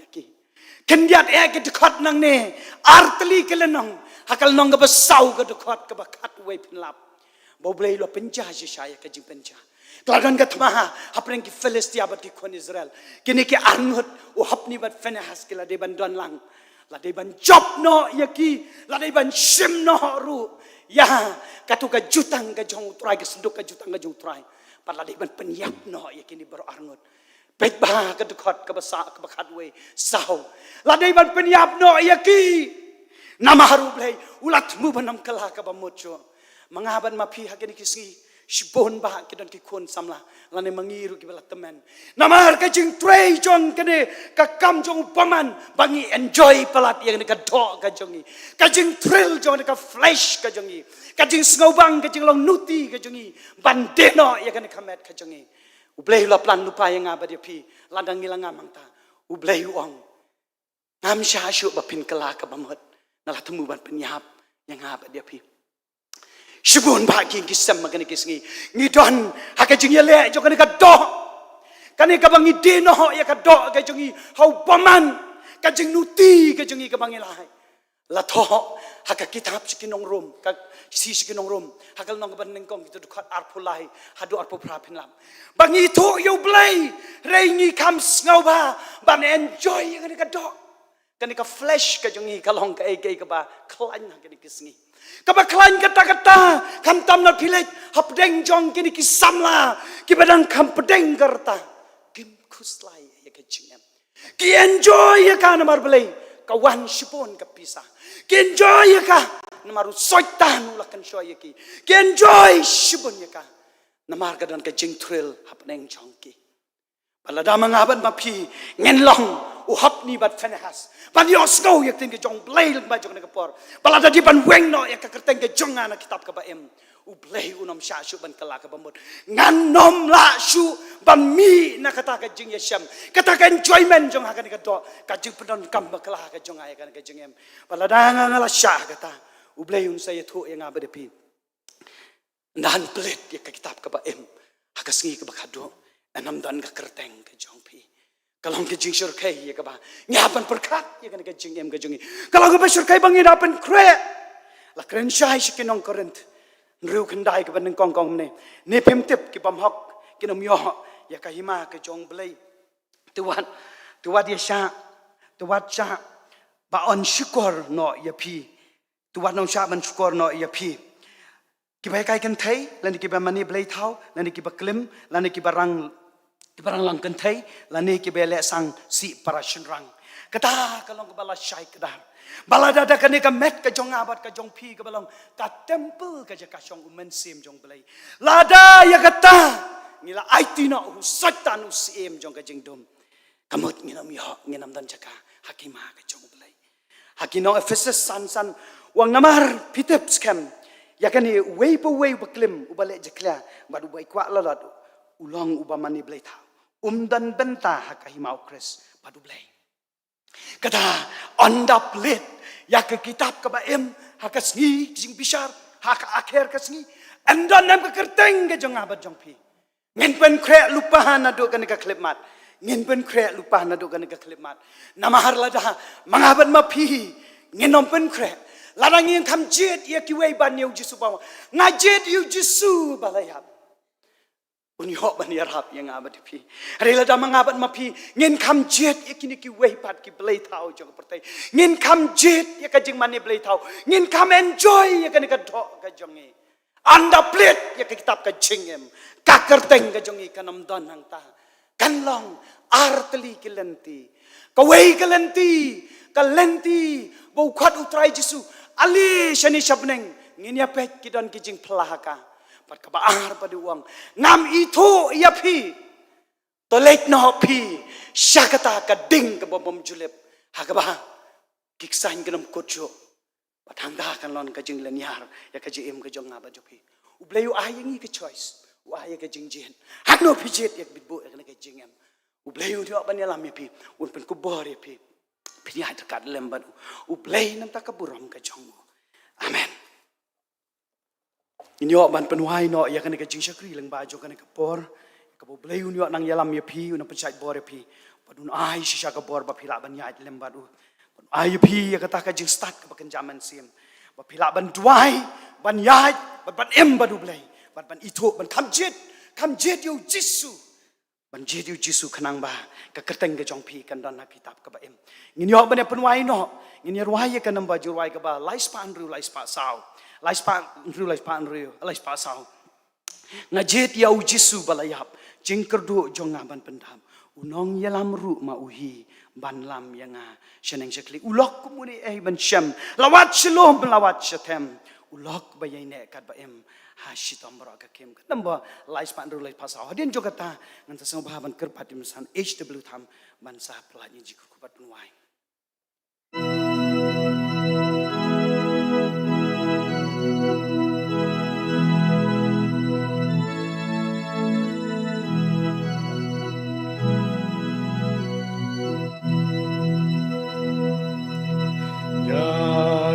kendiat ke dekat nang ne artli kelenong hakal nong ke besau ke dekat ke bakat we pinlap bo blei lo penja saya ke jing penja klagan ke tma hapreng ki Filistia bat ki kon Israel kini ki arngot o hapni bat fenahas ke la de ban don lang la de ban job no yaki la de ban shim no ru ya katu ka jutang ka jong utrai ke senduk ka jutang ka jong utrai pat la de ban penyap no yakini ber arngot bet ba ka dekat ka basa ka bakat we sau la dei ban penyap no yaki nama haru blai ulat mu banam kala ka bamocho mangaban mapi hakeni kisngi shibon ba ke don ki kon samla lane mangiru ki bala temen nama ka jing trei jong kene ka kam jong paman bangi enjoy palat yang ka do ka jongi ka jing thrill jong ka flash ka jongi ka jing snowbang ka jing long nuti ka jongi bandeno ya kan kamet ka jongi ublei la plan lupa yang apa dia pi ladang ngilang amang ta ublei uang ngam syasyu bapin kala ka bamot nala temu ban penyap yang apa dia pi shibun ba king kisam magani kisngi ngidon haka jing yele jo kan ka do kan ka bangi dino ya ka do ka jongi hau paman ka jing nuti ka jongi ka bangi lai la tho haka kitab sikinong rum ka si sikinong rum hakal nong ban nengkong itu dekat arpulai hadu arpu prapin lam bangi to yo blai reingi kam ngau ba ban enjoy yang ka do kan ka flash ka jongi kalong ka ege ka ba klan ka ni kisngi ka ba klan kata kam tam na pilek hapdeng jong kini kisamla ki badang kam pedeng gerta kim kuslai ya ka jingem ki enjoy ya ka namar blai kawan shipon ka pisah ki enjoy ya ka namaru soitan ulakan shoy ki enjoy shibun ya ka namar ka don ka jing thrill hapneng chongki balada mangaban mapi ngenlong uhap ni bat fenahas ban yo snow yak ting ke jong blai ba jong ka por balada di ban weng no yak ka kerteng ke jong ana kitab ka ba em u blai unom sha shu ban kala ka bamut ngan nom la shu ban mi na kata ka jing yasham kata ka enjoyment jong ha ka do ka jing pendon kam ba kala ka jong ay ka jing em balada ngala sha kata ublay un saya thu yang abade pi nan pelit ya kitab ka ba em hakas ngi ka bakado anam dan ka kerteng ka jong pi kalong ka jing sur kai ya ka ba ngapan perkat ya kan ka jing em ka jongi kalong ka sur kai bangi dapan kre la kren shai shikinong korent nru kendai ka ban kong kong ne pem tip ki bam hok kinom yo ya kahima ke jong belai tuat ya sya tuat sya ba on syukur no ya pi tuat no sya ban syukur no ya pi kibai kai kan thai lan ki ba mani belai thau lan ki ba klim lan ki barang lang kan thai lan ki ba le sang si parashin rang kata kalong ke bala syai kedar bala dada kan ka met ka jong abat ka jong pi ka balong ka temple ka jaka syong umen sim jong belai lada ya kata ngila aitina satan usim jong ka jing dom kamut nginam yo nginam dan jaka hakima ka jong belai hakino Ephesus san wang namar pitep scam ya kan way beklim ubale jekla badu bai kwa lalat ulong ubamani belai tha dan benta hakahima ukres badu belai kata anda pelit ya ke kitab ke baem hakas ngi jing bishar hak akhir kas ngi anda nam ke kerteng ke jong abat jong pi ngin pen kre lupa na do kan ke klipmat ngin pen kre lupa na do kan ke klipmat nama har lada mangabat ma pi ngin nom pen kre ladang yang kam jet ya ki wei ban yu jisu ba ngajet yu jisu balayap Unihok ban yarhap yang abat pi. Rela da mangabat mapi ngin kam jet ikini ki wei pat ki belai tau jong pertai. Ngin kam jet ya ka jing mani belai tau. Ngin kam enjoy ya ka ni ka dok ka jongi. Anda plit ya ka kitab ka jingem. Ka kerteng ka jongi kanam don hang ta. Kanlong arteli ki lenti. Ka wei ka lenti. Ka lenti bau khat utrai jisu. Ali shani shabneng ngin ya pet ki don ki jing pelahaka. Pat kabaar pada uang ngam itu ia pi tolek no pi syakata ka ding ka bom julep hakaba kiksain kenam kocho patangda kan lon ka jing leniar ya ka jim ka jong ngaba jopi ublayu ayengi ka choice u aye ka jing jin hakno pijet yak bitbo ka ka jingem ublayu dio ban yalam pi un pen ku bor pi pi ya dekat lemban ublay nam ta ka buram ka jong amen. Inyo ban penuhai no ya kan ka jing syakri lang bajo kan ka por ka bo blay unyo nang yalam ya pi un pensai bor pi padun ai sisa ka bor ba phila ban ya lem badu ai pi ya kata ka jing start ka bakan jaman sim ba phila ban duai ban ya ban em badu blay ban itu ban kam jet yu jisu ban jet yu jisu khanang ba ka kerteng ka jong pi kan dan kitab ka ba em inyo ban penuhai no inyo ruai ka nam ba jurai ka ba lais pan ru lais pa sao lais pan ru lais pa sao ngajet ya ujisu balayap jingkerdu jongaban pendam unong yalam ru ma uhi ban lam yanga sheneng shekli ulok kumuni ban syam lawat shalom lawat shatem ulok bayane kat ba em hashitam baraka kem namba lais pan ru lais pa sao hadin jogata ngan tasang bahaban kerpatim san HW tham ban sah pelani jiku kubat penwai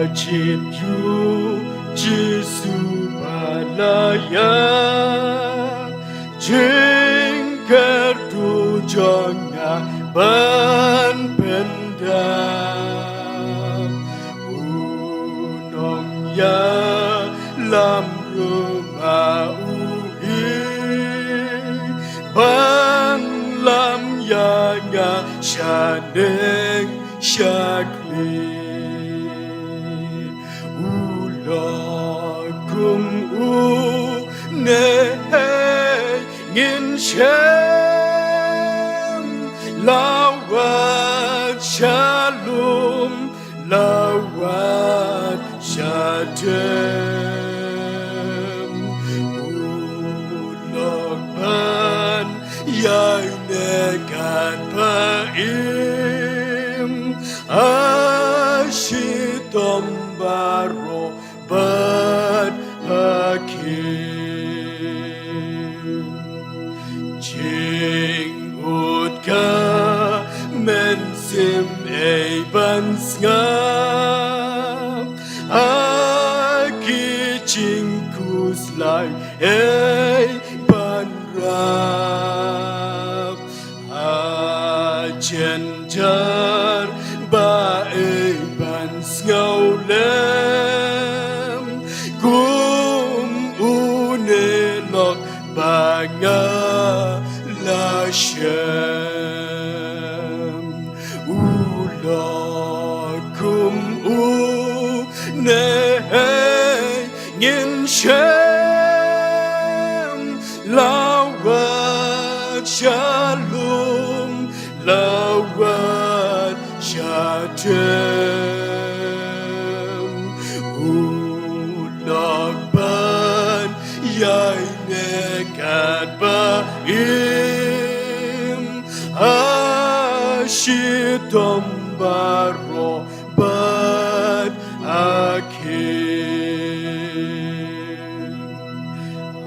Najib yu Jisu balaya jingker du jonga ban pendam unong ya lam rumah uhi ban lam ya nga shaneng syakli kum ne ngin shem lawat shalom lawat shatem ulokban yai nekat paim ashitom baro but hakim jing utka mensim e bansngap aki jing kuslai e banrap ajenjar ba e bansngau banga la Hashem ulakum nei ngin Shem lawat shalom lawat shatem ulakban yai nekat baim ashitom baro bad akhir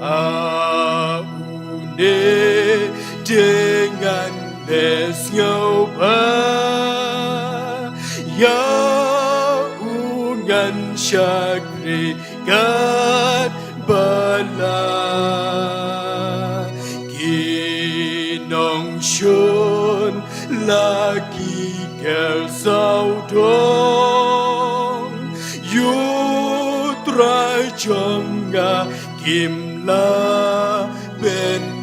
aune dengan lesnyoba ya ungan syakri kat bala ginong shun lagi kel saudong yutrai jonga kimla benong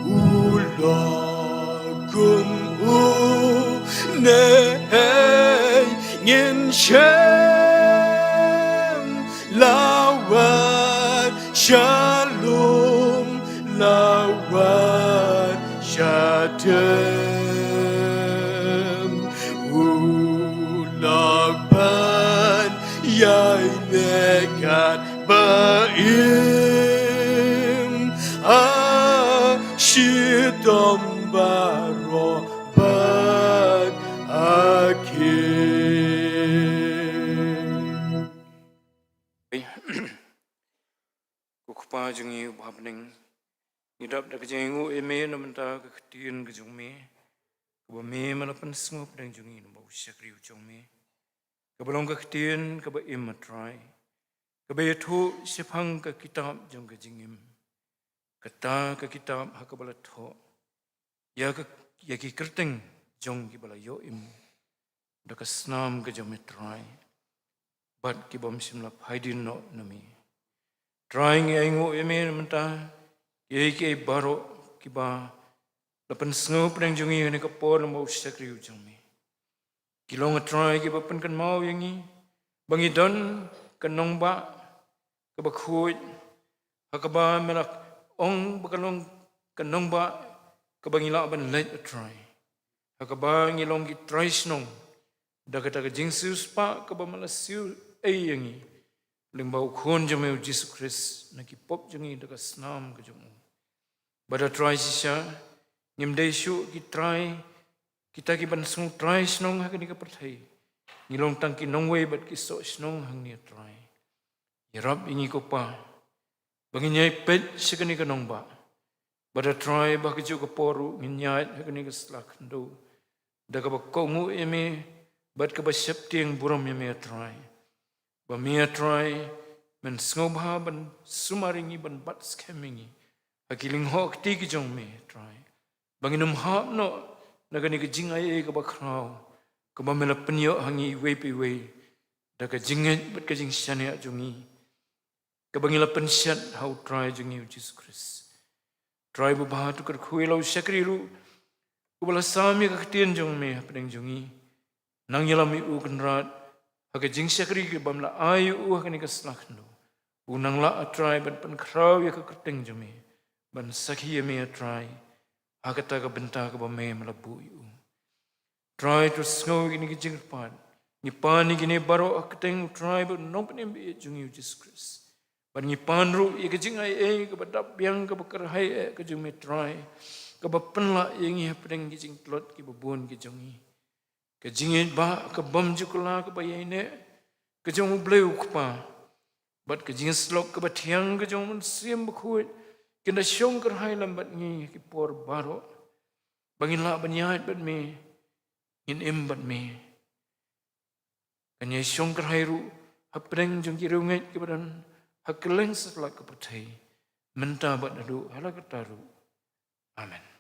ulakum nei ngin Shem lawat shalom lawat shatem ulakban yai nekat baim ashitom baro bad akhir. Kukupa jungi upahapning ngidap da kejengu eme namenta keketian kejungme kebame malapan semua pedang jungi nombau syakri ujungme kebalong keketian keba imatrai keba yatu sepang ke kitab jung kejingim kata ke kitab hakabala tho ya ki kerteng jong ki bala yo im da kasnam ke jometrai bat ki bom simla haidin no nami trying aingu eme namenta ye ke baro kiba lapan sngop pedang jungi ne kapor mo sakri ujungme kilong try kiba pen kan mau yangi bangi don kanong ba kaba khuj hakaba melak ong bakalong kanong ba kabangila ban let try hakaba ngilong ki try snong dakata ka jingsus pa kaba malasiu ai yangi limbau khon jame Jesus Christ nakipop jungi daga snam ka jumu bada try sisa ngimde shu ki try kita ki ban sung try snong ha ka perthai ngilong tang ki nongwe bat ki so snong hang ni try yarab ingi ko pa banginyai pet sikani ka nongba bada try ba ka ju ka poru nginyai ha ka ni ka slakndo daga ba kongu eme bat ka ba septing buram eme try Bamia try men ngobha ban sumaringi ban bat scamingi hakiling hok ti ki jong me try banginum hap no nagani ki jingai e ka bakrau ka bamela penyo hangi we pi we daga jinget bat ka jing shania jungi ka bangila penshat how try jungi Jesus Christ try bu ba tu kar khuilo sakri ru ku bala sami ka tien jong me pedeng jungi nang yalami u kanrat Haka jing syakri ke bamla ayu kani kaslakno. Unang la atrai ban pan kraw ya ka kerteng jame. Ban sakhi me atrai. Haka ta ka benta ka bame malabu yu. Try to snow gini ki jing pan. Ni pan gini baro akateng try but no panem be jung yu Jesus Christ. Ban ni pan ru ya ka jing ai ka badap yang ka bakar hai ka jung me try. Ka bapen la yang ya pedeng ki jing tlot ki babun ki jungi. Ka jingit ba ka bam jukula ka bayine ka jong bleu kpa bat ka jing slok ka bathiang ka jong sim bkhut kinda shong kar hai lambat ngi ki por baro bangin la banyat bat me in im bat me kanya shong kar hai ru hapreng jong ki runget ki badan hakeleng setlak ka pathai menta bat adu halak taru amen.